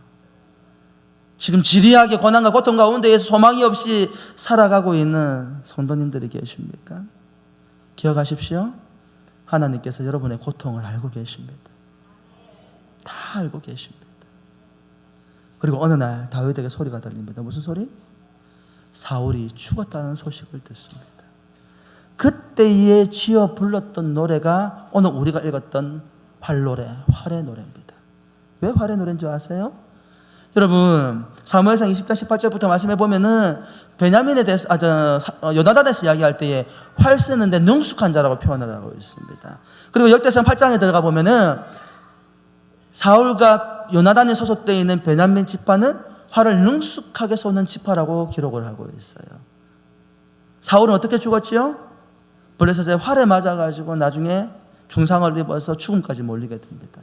Speaker 2: 지금 지리하게 고난과 고통 가운데에서 소망이 없이 살아가고 있는 성도님들이 계십니까? 기억하십시오. 하나님께서 여러분의 고통을 알고 계십니다. 다 알고 계십니다. 그리고 어느 날 다윗에게 소리가 들립니다. 무슨 소리? 사울이 죽었다는 소식을 듣습니다. 그때에 지어 불렀던 노래가 오늘 우리가 읽었던 활노래, 활의 노래입니다. 왜 활의 노래인 줄 아세요? 여러분, 사무엘상 20장 18절부터 말씀해 보면은 베냐민에 대해서 요나단에 대해서 이야기할 때에 활 쓰는데 능숙한 자라고 표현을 하고 있습니다. 그리고 역대상 8장에 들어가 보면은 사울과 요나단이 소속되어 있는 베냐민 지파는 활을 능숙하게 쏘는 지파라고 기록을 하고 있어요. 사울은 어떻게 죽었지요? 블레셋의 활에 맞아가지고 나중에 중상을 입어서 죽음까지 몰리게 됩니다.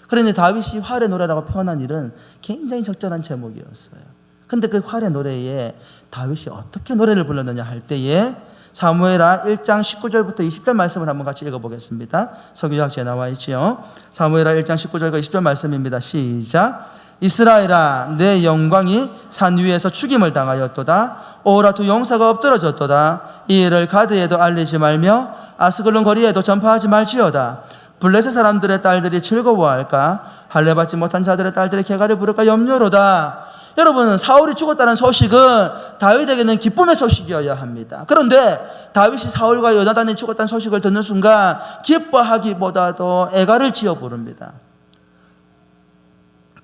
Speaker 2: 그런데 다윗이 활의 노래라고 표현한 일은 굉장히 적절한 제목이었어요. 그런데 그 활의 노래에 다윗이 어떻게 노래를 불렀느냐 할 때에 사무엘하 1장 19절부터 20절 말씀을 한번 같이 읽어보겠습니다. 석유학지에 나와 있지요. 사무엘하 1장 19절과 20절 말씀입니다. 시작. 이스라엘아, 내 영광이 산 위에서 죽임을 당하였도다. 오라 두 용사가 엎드러졌도다. 이 일을 가드에도 알리지 말며 아스글론 거리에도 전파하지 말지어다. 블레셋 사람들의 딸들이 즐거워할까? 할례받지 못한 자들의 딸들의 개가를 부를까 염려로다. 여러분, 사울이 죽었다는 소식은 다윗에게는 기쁨의 소식이어야 합니다. 그런데 다윗이 사울과 요나단이 죽었다는 소식을 듣는 순간 기뻐하기보다도 애가를 지어 부릅니다.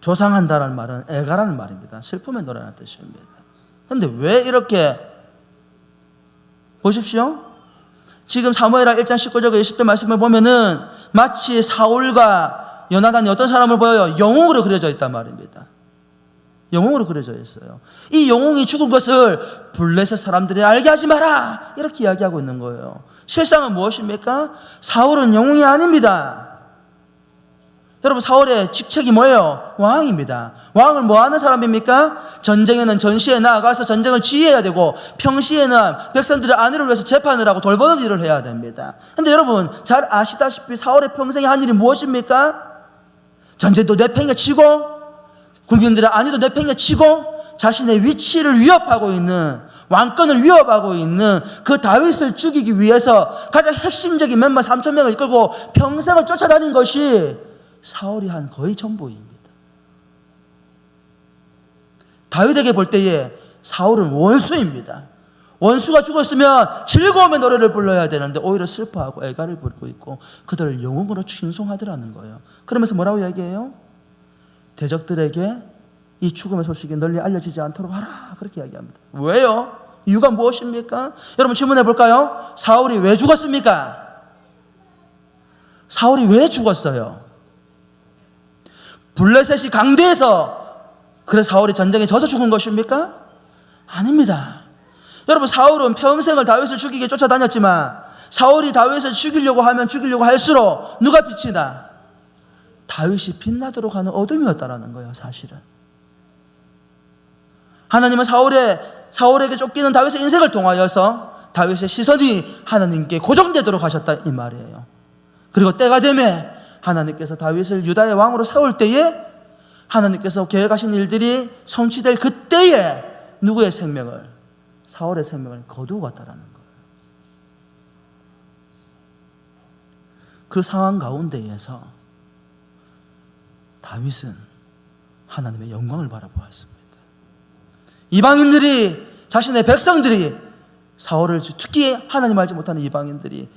Speaker 2: 조상한다는 말은 애가라는 말입니다. 슬픔의 노래라는 뜻입니다. 그런데 왜 이렇게, 보십시오. 지금 사무엘하 1장 19절과 20절 말씀을 보면은 마치 사울과 요나단이 어떤 사람을 보여요? 영웅으로 그려져 있단 말입니다. 영웅으로 그려져 있어요. 이 영웅이 죽은 것을 블레셋 사람들이 알게 하지 마라, 이렇게 이야기하고 있는 거예요. 실상은 무엇입니까? 사울은 영웅이 아닙니다. 여러분, 사울의 직책이 뭐예요? 왕입니다. 왕은 뭐 하는 사람입니까? 전쟁에는 전시에 나아가서 전쟁을 지휘해야 되고, 평시에는 백성들의 안위를 위해서 재판을 하고 돌보는 일을 해야 됩니다. 그런데 여러분 잘 아시다시피 사울의 평생에 한 일이 무엇입니까? 전쟁도 내팽개치고 국민들의 안위도 내팽개치고 자신의 위치를 위협하고 있는, 왕권을 위협하고 있는 그 다윗을 죽이기 위해서 가장 핵심적인 몇만 3천 명을 이끌고 평생을 쫓아다닌 것이 사울이 한 거의 전부입니다. 다윗에게 볼 때에 사울은 원수입니다. 원수가 죽었으면 즐거움의 노래를 불러야 되는데 오히려 슬퍼하고 애가를 부르고 있고 그들을 영웅으로 칭송하더라는 거예요. 그러면서 뭐라고 얘기해요? 대적들에게 이 죽음의 소식이 널리 알려지지 않도록 하라, 그렇게 이야기합니다. 왜요? 이유가 무엇입니까? 여러분 질문해 볼까요? 사울이 왜 죽었습니까? 사울이 왜 죽었어요? 블레셋이 강대해서 그래서 사울이 전쟁에 져서 죽은 것입니까? 아닙니다. 여러분, 사울은 평생을 다윗을 죽이게 쫓아다녔지만 사울이 다윗을 죽이려고 하면 죽이려고 할수록 누가 빛이 나? 다윗이 빛나도록 하는 어둠이었다라는 거예요, 사실은. 하나님은 사울에게 쫓기는 다윗의 인생을 통하여서 다윗의 시선이 하나님께 고정되도록 하셨다, 이 말이에요. 그리고 때가 되면 하나님께서 다윗을 유다의 왕으로 세울 때에 하나님께서 계획하신 일들이 성취될 그때에 누구의 생명을? 사울의 생명을 거두어 갔다라는 거예요. 그 상황 가운데에서 다윗은 하나님의 영광을 바라보았습니다. 이방인들이, 자신의 백성들이, 사울을, 특히 하나님 알지 못하는 이방인들이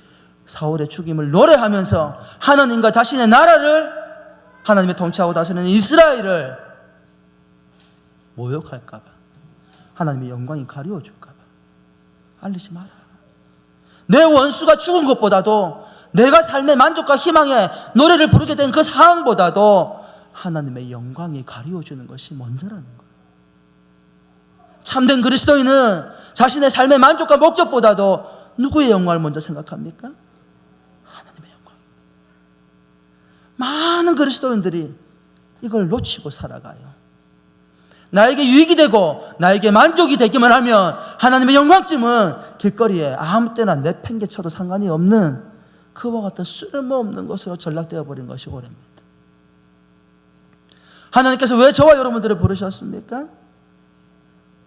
Speaker 2: 사울의 죽임을 노래하면서 하나님과 자신의 나라를, 하나님의 통치하고 다스리는 이스라엘을 모욕할까 봐, 하나님의 영광이 가리워줄까 봐 알리지 마라. 내 원수가 죽은 것보다도, 내가 삶의 만족과 희망의 노래를 부르게 된 그 상황보다도 하나님의 영광이 가리워주는 것이 먼저라는 거예요. 참된 그리스도인은 자신의 삶의 만족과 목적보다도 누구의 영광을 먼저 생각합니까? 하나님의 영광. 많은 그리스도인들이 이걸 놓치고 살아가요. 나에게 유익이 되고 나에게 만족이 되기만 하면 하나님의 영광쯤은 길거리에 아무 때나 내팽개쳐도 상관이 없는 그와 같은 쓸모없는 것으로 전락되어 버린 것이 오래입니다. 하나님께서 왜 저와 여러분들을 부르셨습니까?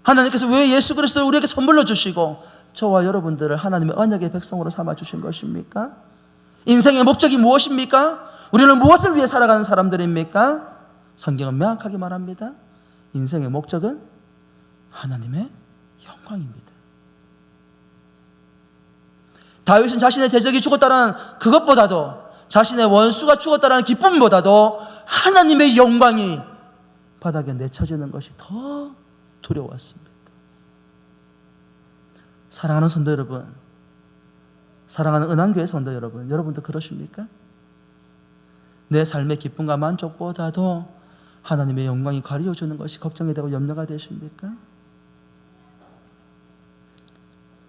Speaker 2: 하나님께서 왜 예수 그리스도를 우리에게 선물로 주시고 저와 여러분들을 하나님의 언약의 백성으로 삼아 주신 것입니까? 인생의 목적이 무엇입니까? 우리는 무엇을 위해 살아가는 사람들입니까? 성경은 명확하게 말합니다. 인생의 목적은 하나님의 영광입니다. 다윗은 자신의 대적이 죽었다는 그것보다도, 자신의 원수가 죽었다는 기쁨보다도 하나님의 영광이 바닥에 내쳐지는 것이 더 두려웠습니다. 사랑하는 성도 여러분, 사랑하는 은한교회 성도 여러분, 여러분도 그러십니까? 내 삶의 기쁨과 만족보다도 하나님의 영광이 가리워주는 것이 걱정이 되고 염려가 되십니까?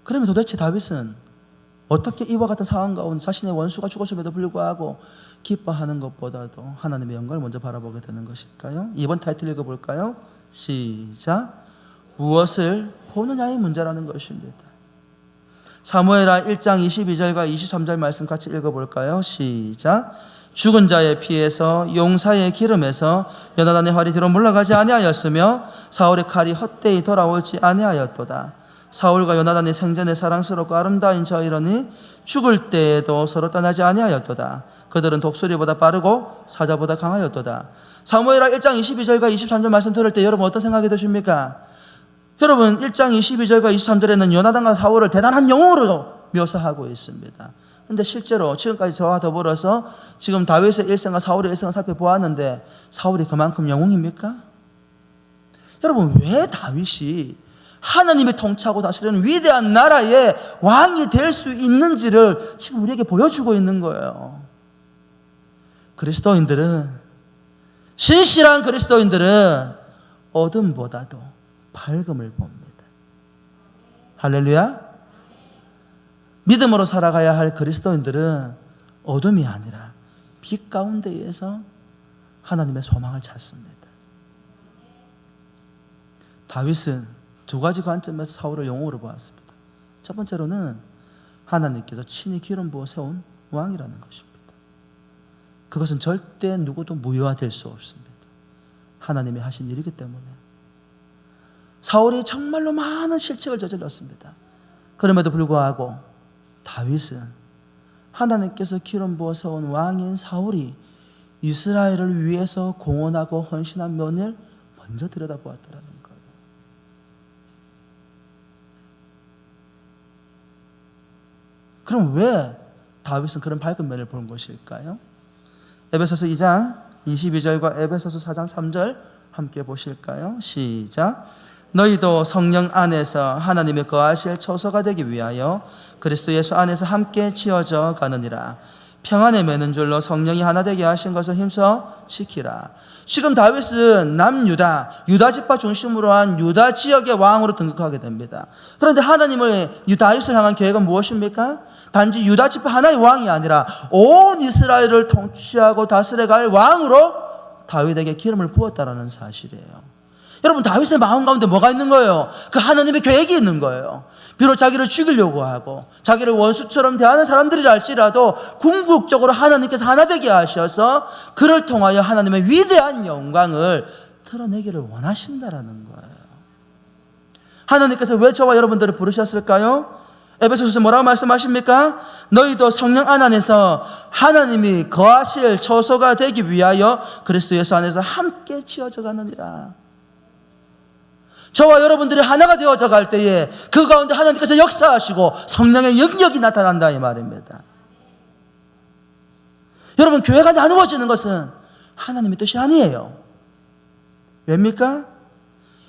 Speaker 2: 그러면 도대체 다윗은 어떻게 이와 같은 상황 가운데 자신의 원수가 죽었음에도 불구하고 기뻐하는 것보다도 하나님의 영광을 먼저 바라보게 되는 것일까요? 이번 타이틀 읽어볼까요? 시작. 무엇을 보느냐의 문제라는 것입니다. 사무엘하 1장 22절과 23절 말씀 같이 읽어볼까요? 시작. 죽은 자의 피에서 용사의 기름에서 요나단의 활이 뒤로 물러가지 아니하였으며 사울의 칼이 헛되이 돌아오지 아니하였도다. 사울과 요나단이 생전에 사랑스럽고 아름다운 저이러니 죽을 때에도 서로 떠나지 아니하였도다. 그들은 독수리보다 빠르고 사자보다 강하였도다. 사무엘하 1장 22절과 23절 말씀 들을 때 여러분 어떤 생각이 드십니까? 여러분 1장 22절과 23절에는 요나단과 사울을 대단한 영웅으로 묘사하고 있습니다. 근데 실제로 지금까지 저와 더불어서 지금 다윗의 일생과 사울의 일생을 살펴보았는데 사울이 그만큼 영웅입니까? 여러분 왜 다윗이 하나님이 통치하고 다스리는 위대한 나라의 왕이 될 수 있는지를 지금 우리에게 보여주고 있는 거예요. 그리스도인들은, 신실한 그리스도인들은 어둠보다도 밝음을 봅니다. 할렐루야. 믿음으로 살아가야 할 그리스도인들은 어둠이 아니라 빛 가운데에서 하나님의 소망을 찾습니다. 다윗은 두 가지 관점에서 사울을 영웅으로 보았습니다. 첫 번째로는 하나님께서 친히 기름 부어 세운 왕이라는 것입니다. 그것은 절대 누구도 무효화될 수 없습니다. 하나님이 하신 일이기 때문에. 사울이 정말로 많은 실책을 저질렀습니다. 그럼에도 불구하고 다윗은 하나님께서 기름 부어 세운 왕인 사울이 이스라엘을 위해서 공헌하고 헌신한 면을 먼저 들여다보았다라는 거예요. 그럼 왜 다윗은 그런 밝은 면을 본 것일까요? 에베소서 2장 22절과 에베소서 4장 3절 함께 보실까요? 시작. 너희도 성령 안에서 하나님의 거하실 처소가 되기 위하여 그리스도 예수 안에서 함께 지어져 가느니라. 평안에 매는 줄로 성령이 하나 되게 하신 것을 힘써 지키라. 지금 다윗은 남유다, 유다 지파 중심으로 한 유다 지역의 왕으로 등극하게 됩니다. 그런데 하나님의 다윗을 향한 계획은 무엇입니까? 단지 유다 지파 하나의 왕이 아니라 온 이스라엘을 통치하고 다스려갈 왕으로 다윗에게 기름을 부었다라는 사실이에요. 여러분 다윗의 마음 가운데 뭐가 있는 거예요? 그 하나님의 계획이 있는 거예요. 비록 자기를 죽이려고 하고 자기를 원수처럼 대하는 사람들이라 할지라도 궁극적으로 하나님께서 하나 되게 하셔서 그를 통하여 하나님의 위대한 영광을 드러내기를 원하신다라는 거예요. 하나님께서 왜 저와 여러분들을 부르셨을까요? 에베소서에서 뭐라고 말씀하십니까? 너희도 성령 안에서 하나님이 거하실 처소가 되기 위하여 그리스도 예수 안에서 함께 지어져 가느니라. 저와 여러분들이 하나가 되어져 갈 때에 그 가운데 하나님께서 역사하시고 성령의 영역이 나타난다 이 말입니다. 여러분 교회가 나누어지는 것은 하나님의 뜻이 아니에요. 왜입니까?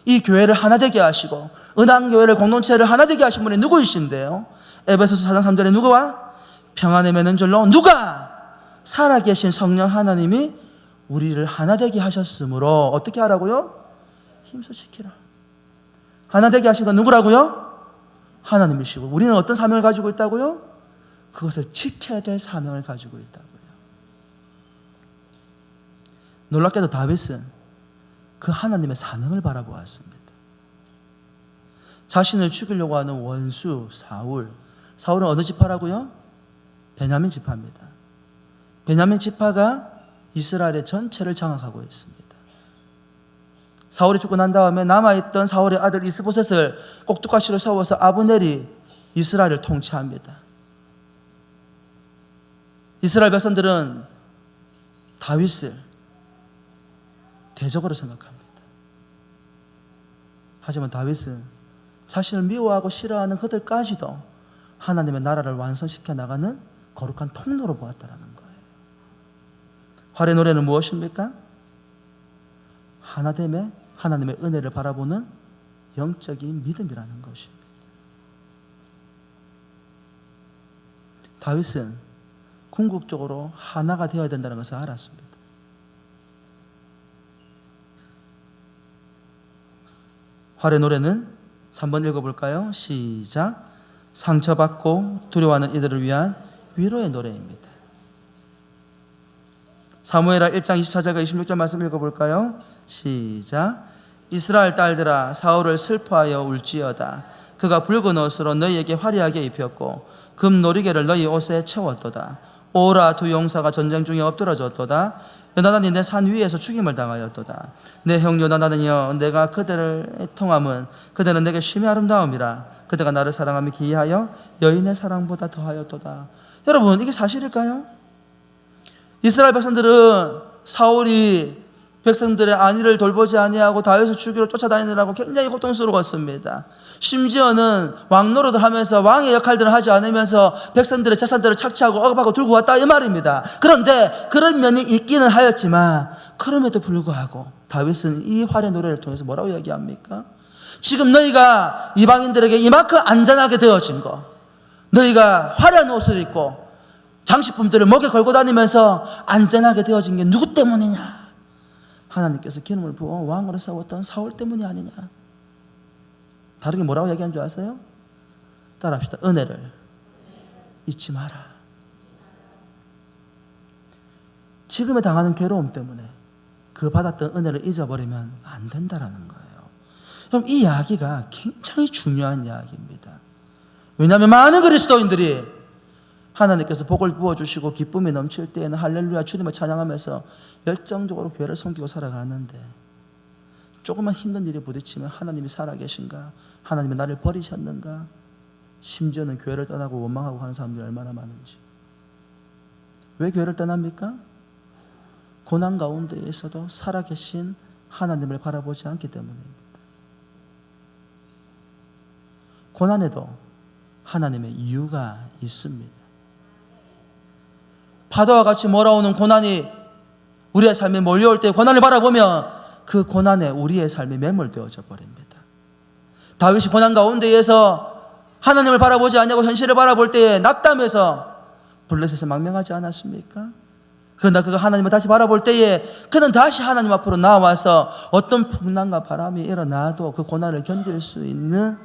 Speaker 2: 이 교회를 하나 되게 하시고 은왕교회를 공동체를 하나 되게 하신 분이 누구이신데요? 에베소서 4장 3절에 누구와? 평안에 매는 줄로 누가? 살아계신 성령 하나님이 우리를 하나 되게 하셨으므로 어떻게 하라고요? 힘써 지키라. 하나 되게 하신 건 누구라고요? 하나님이시고 우리는 어떤 사명을 가지고 있다고요? 그것을 지켜야 될 사명을 가지고 있다고요. 놀랍게도 다윗은 그 하나님의 사명을 바라보았습니다. 자신을 죽이려고 하는 원수 사울은 어느 지파라고요? 베냐민 지파입니다. 베냐민 지파가 이스라엘의 전체를 장악하고 있습니다. 사울이 죽고 난 다음에 남아있던 사울의 아들 이스보셋을 꼭두가시로 세워서 아브넬이 이스라엘을 통치합니다. 이스라엘 백성들은 다윗을 대적으로 생각합니다. 하지만 다윗은 자신을 미워하고 싫어하는 그들까지도 하나님의 나라를 완성시켜 나가는 거룩한 통로로 보았다라는 거예요. 활의 노래는 무엇입니까? 하나됨에 하나님의 은혜를 바라보는 영적인 믿음이라는 것입니다. 다윗은 궁극적으로 하나가 되어야 된다는 것을 알았습니다. 활의 노래는 3번 읽어볼까요? 시작. 상처받고 두려워하는 이들을 위한 위로의 노래입니다. 사무엘하 1장 24절과 26절 말씀 읽어볼까요? 시작. 이스라엘 딸들아 사울을 슬퍼하여 울지어다. 그가 붉은 옷으로 너희에게 화려하게 입혔고 금 놀이개를 너희 옷에 채웠도다. 오라 두 용사가 전쟁 중에 엎드러졌도다. 요나단이 내 산 위에서 죽임을 당하였도다. 내 형 요나단이여 내가 그들을 통함은 그들은 내게 심히 아름다움이라. 그대가 나를 사랑하며 기이하여 여인의 사랑보다 더하였도다. 여러분 이게 사실일까요? 이스라엘 백성들은 사울이 백성들의 안위를 돌보지 아니하고 다윗을 죽이러 쫓아다니느라고 굉장히 고통스러웠습니다. 심지어는 왕노릇을 하면서 왕의 역할들을 하지 않으면서 백성들의 재산들을 착취하고 억압하고 들고 왔다 이 말입니다. 그런데 그런 면이 있기는 하였지만 그럼에도 불구하고 다윗은 이 활의 노래를 통해서 뭐라고 이야기합니까? 지금 너희가 이방인들에게 이만큼 안전하게 되어진 거, 너희가 화려한 옷을 입고 장식품들을 목에 걸고 다니면서 안전하게 되어진 게 누구 때문이냐? 하나님께서 기름을 부어 왕으로 세웠던 사울 때문이 아니냐? 다르게 뭐라고 얘기한 줄 아세요? 따라합시다. 은혜를 잊지 마라. 지금에 당하는 괴로움 때문에 그 받았던 은혜를 잊어버리면 안 된다라는 거예요. 그럼 이 이야기가 굉장히 중요한 이야기입니다. 왜냐하면 많은 그리스도인들이 하나님께서 복을 부어주시고 기쁨이 넘칠 때에는 할렐루야 주님을 찬양하면서 열정적으로 교회를 섬기고 살아가는데 조금만 힘든 일이 부딪히면 하나님이 살아계신가? 하나님이 나를 버리셨는가? 심지어는 교회를 떠나고 원망하고 하는 사람들이 얼마나 많은지. 왜 교회를 떠납니까? 고난 가운데에서도 살아계신 하나님을 바라보지 않기 때문입니다. 고난에도 하나님의 이유가 있습니다. 파도와 같이 몰아오는 고난이 우리의 삶에 몰려올 때 고난을 바라보면 그 고난에 우리의 삶이 매몰되어져 버립니다. 다윗이 고난 가운데에서 하나님을 바라보지 않냐고 현실을 바라볼 때에 낙담해서 블레셋에 망명하지 않았습니까? 그러나 그가 하나님을 다시 바라볼 때에 그는 다시 하나님 앞으로 나와서 어떤 풍랑과 바람이 일어나도 그 고난을 견딜 수 있는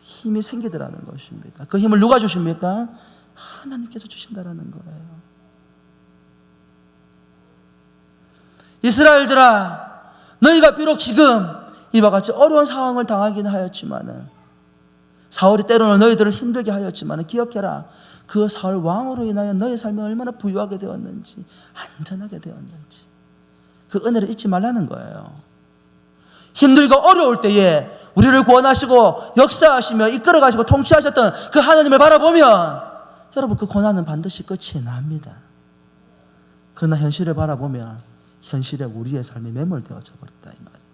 Speaker 2: 힘이 생기더라는 것입니다. 그 힘을 누가 주십니까? 하나님께서 주신다라는 거예요. 이스라엘들아, 너희가 비록 지금 이와 같이 어려운 상황을 당하기는 하였지만은, 사울이 때로는 너희들을 힘들게 하였지만은 기억해라. 그 사울 왕으로 인하여 너의 삶이 얼마나 부유하게 되었는지, 안전하게 되었는지, 그 은혜를 잊지 말라는 거예요. 힘들고 어려울 때에 우리를 구원하시고 역사하시며 이끌어가시고 통치하셨던 그 하나님을 바라보면 여러분 그 고난은 반드시 끝이 납니다. 그러나 현실을 바라보면 현실에 우리의 삶이 매몰되어져 버렸다 이 말이에요.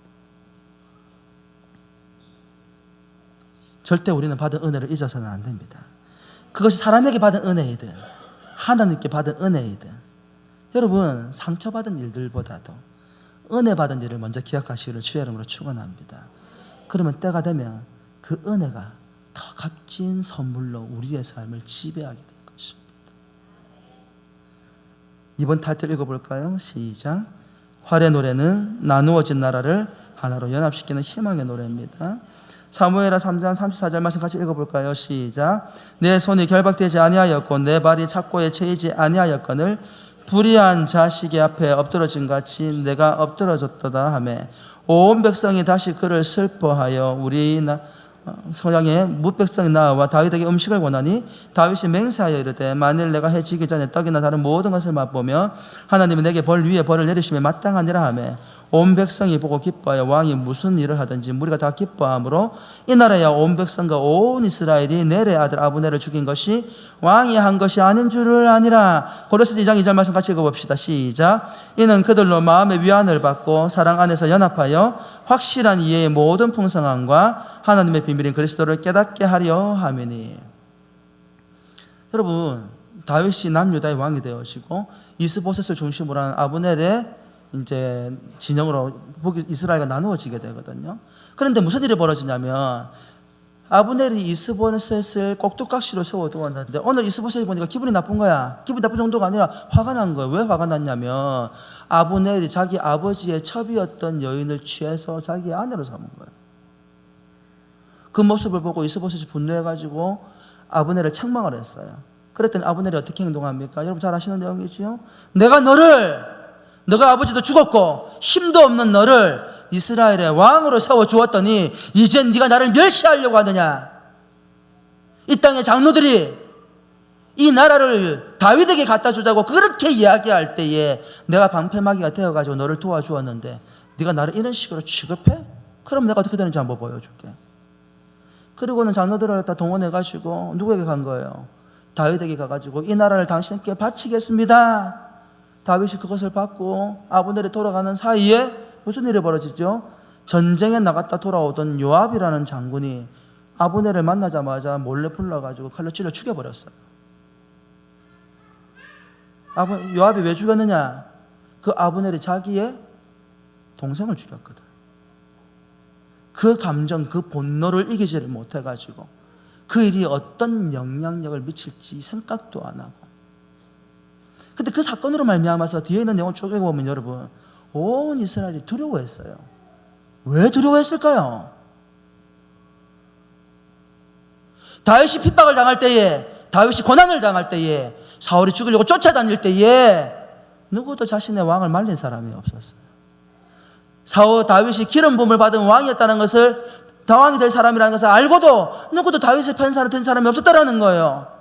Speaker 2: 절대 우리는 받은 은혜를 잊어서는 안 됩니다. 그것이 사람에게 받은 은혜이든 하나님께 받은 은혜이든 여러분 상처받은 일들보다도 은혜 받은 일을 먼저 기억하시기를 주의 이름으로 축원합니다. 그러면 때가 되면 그 은혜가 더 값진 선물로 우리의 삶을 지배하게 될 것입니다. 이번 타이틀 읽어볼까요? 시작. 활의 노래는 나누어진 나라를 하나로 연합시키는 희망의 노래입니다. 사무엘하 3장 34절 말씀 같이 읽어볼까요? 시작. 내 손이 결박되지 아니하였고 내 발이 착고에 채이지 아니하였거늘 불의한 자식의 앞에 엎드러진 같이 내가 엎드러졌도다 하매 온 백성이 다시 그를 슬퍼하여 우리 성향에 뭇백성이 나와 다윗에게 음식을 권하니 다윗이 맹세하여 이르되 만일 내가 해지기 전에 떡이나 다른 모든 것을 맛보며 하나님은 내게 벌 위에 벌을 내리시며 마땅하니라 하매 온 백성이 보고 기뻐하여 왕이 무슨 일을 하든지 무리가 다 기뻐하므로 이 나라야 온 백성과 온 이스라엘이 넬의 아들 아브넬을 죽인 것이 왕이 한 것이 아닌 줄을 아니라. 고린도서 2장 2절 말씀 같이 읽어봅시다. 시작. 이는 그들로 마음의 위안을 받고 사랑 안에서 연합하여 확실한 이해의 모든 풍성함과 하나님의 비밀인 그리스도를 깨닫게 하려 함이니. 여러분 다윗이 남유다의 왕이 되어지고 이스보셋을 중심으로 한 아브넬의 이제 진영으로 이스라엘가 나누어지게 되거든요. 그런데 무슨 일이 벌어지냐면 아브넬이 이스보셋을 꼭두각시로 세워두었는데 오늘 이스보셋이 보니까 기분이 나쁜 거야. 기분이 나쁜 정도가 아니라 화가 난 거예요. 왜 화가 났냐면 아브넬이 자기 아버지의 첩이었던 여인을 취해서 자기 아내로 삼은 거예요. 그 모습을 보고 이스보셋이 분노해가지고 아브넬을 책망을 했어요. 그랬더니 아브넬이 어떻게 행동합니까? 여러분 잘 아시는 내용이지요? 너가 아버지도 죽었고 힘도 없는 너를 이스라엘의 왕으로 세워주었더니 이젠 네가 나를 멸시하려고 하느냐. 이 땅의 장로들이 이 나라를 다윗에게 갖다 주자고 그렇게 이야기할 때에 내가 방패막이가 되어가지고 너를 도와주었는데 네가 나를 이런 식으로 취급해? 그럼 내가 어떻게 되는지 한번 보여줄게. 그리고는 장로들을 다 동원해가지고 누구에게 간 거예요? 다윗에게 가가지고 이 나라를 당신께 바치겠습니다. 다윗이 그것을 받고 아브넬이 돌아가는 사이에 무슨 일이 벌어지죠? 전쟁에 나갔다 돌아오던 요압이라는 장군이 아브넬을 만나자마자 몰래 불러가지고 칼로 찔러 죽여버렸어요. 요압이 왜 죽였느냐? 그 아브넬이 자기의 동생을 죽였거든. 그 감정, 그 분노를 이기지를 못해가지고 그 일이 어떤 영향력을 미칠지 생각도 안 하고. 근데 그 사건으로 말미암아서 뒤에 있는 내용을 쭉 읽어보면 여러분, 온 이스라엘이 두려워했어요. 왜 두려워했을까요? 다윗이 핍박을 당할 때에, 다윗이 고난을 당할 때에, 사울이 죽이려고 쫓아다닐 때에 누구도 자신의 왕을 말린 사람이 없었어요. 다윗이 기름 부음을 받은 왕이었다는 것을, 왕이 될 사람이라는 것을 알고도 누구도 다윗의 편사로 된 사람이 없었다라는 거예요.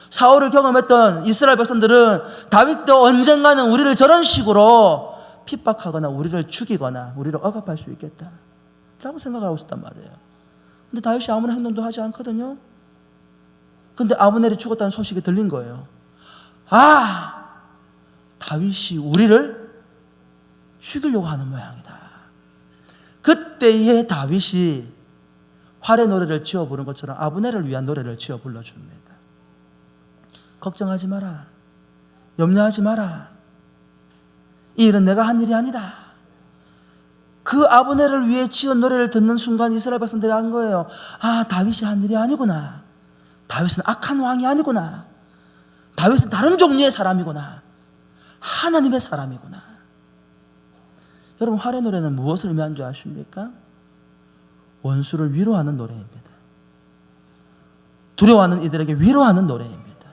Speaker 2: 사울을 경험했던 이스라엘 백성들은 다윗도 언젠가는 우리를 저런 식으로 핍박하거나 우리를 죽이거나 우리를 억압할 수 있겠다 라고 생각하고 있었단 말이에요. 근데 다윗이 아무런 행동도 하지 않거든요. 근데 아브넬이 죽었다는 소식이 들린 거예요. 다윗이 우리를 죽이려고 하는 모양이다. 그때에 다윗이 활의 노래를 지어 부른 것처럼 아브넬을 위한 노래를 지어 불러줍니다. 걱정하지 마라. 염려하지 마라. 이 일은 내가 한 일이 아니다. 그 아브넬을 위해 지은 노래를 듣는 순간 이스라엘 백성들이 한 거예요. 다윗이 한 일이 아니구나. 다윗은 악한 왕이 아니구나. 다윗은 다른 종류의 사람이구나. 하나님의 사람이구나. 여러분, 활의 노래는 무엇을 의미하는 줄 아십니까? 원수를 위로하는 노래입니다. 두려워하는 이들에게 위로하는 노래입니다.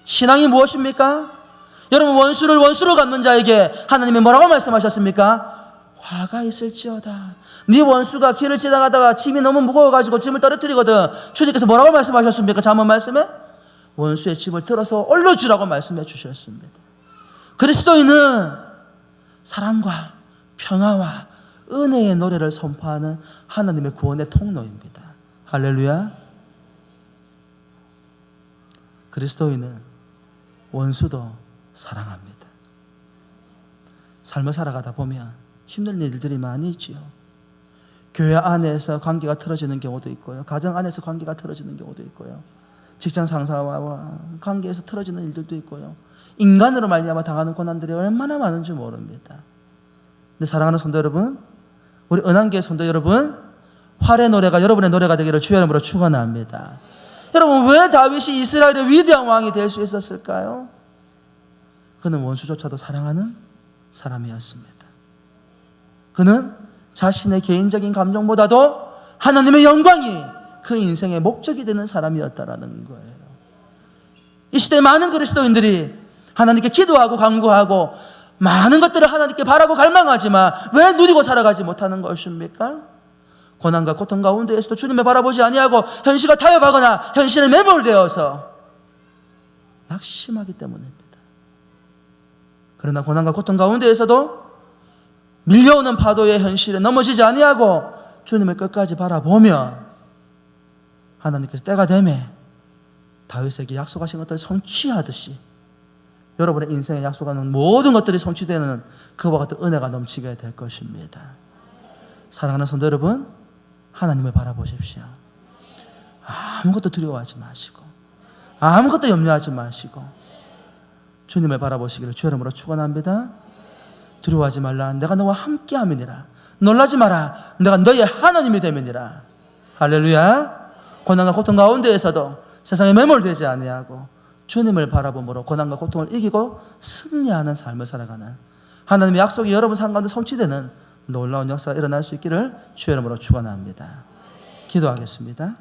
Speaker 2: 신앙이 무엇입니까? 여러분, 원수를 원수로 갚는 자에게 하나님이 뭐라고 말씀하셨습니까? 화가 있을지어다. 네 원수가 길을 지나가다가 짐이 너무 무거워가지고 짐을 떨어뜨리거든. 주님께서 뭐라고 말씀하셨습니까? 잠언 말씀에 원수의 짐을 들어서 올려주라고 말씀해 주셨습니다. 그리스도인은 사랑과 평화와 은혜의 노래를 선포하는 하나님의 구원의 통로입니다. 할렐루야. 그리스도인은 원수도 사랑합니다. 삶을 살아가다 보면 힘든 일들이 많이 있지요. 교회 안에서 관계가 틀어지는 경우도 있고요. 가정 안에서 관계가 틀어지는 경우도 있고요. 직장 상사와 관계에서 틀어지는 일들도 있고요. 인간으로 말미암아 당하는 고난들이 얼마나 많은지 모릅니다. 근데 사랑하는 성도 여러분, 우리 은한교회 성도 여러분, 활의 노래가 여러분의 노래가 되기를 주의 이름으로 축원합니다. 여러분, 왜 다윗이 이스라엘의 위대한 왕이 될 수 있었을까요? 그는 원수조차도 사랑하는 사람이었습니다. 그는 자신의 개인적인 감정보다도 하나님의 영광이 그 인생의 목적이 되는 사람이었다라는 거예요. 이 시대 많은 그리스도인들이 하나님께 기도하고 간구하고 많은 것들을 하나님께 바라고 갈망하지만 왜 누리고 살아가지 못하는 것입니까? 고난과 고통 가운데에서도 주님을 바라보지 아니하고 현실과 타협하거나 현실에 매몰되어서 낙심하기 때문입니다. 그러나 고난과 고통 가운데에서도 밀려오는 파도의 현실에 넘어지지 아니하고 주님을 끝까지 바라보면 하나님께서 때가 되매 다윗에게 약속하신 것들을 성취하듯이 여러분의 인생에 약속하는 모든 것들이 성취되는 그와 같은 은혜가 넘치게 될 것입니다. 사랑하는 성도 여러분, 하나님을 바라보십시오. 아무것도 두려워하지 마시고 아무것도 염려하지 마시고 주님을 바라보시기를 주의 이름으로 축원합니다. 두려워하지 말라. 내가 너와 함께함이니라. 놀라지 마라. 내가 너의 하나님이 됨이니라. 할렐루야. 고난과 고통 가운데에서도 세상에 매몰되지 아니하고 주님을 바라봄으로 고난과 고통을 이기고 승리하는 삶을 살아가는 하나님의 약속이 여러분 삶 가운데 성취되는 놀라운 역사가 일어날 수 있기를 주의 이름으로 축원합니다. 기도하겠습니다.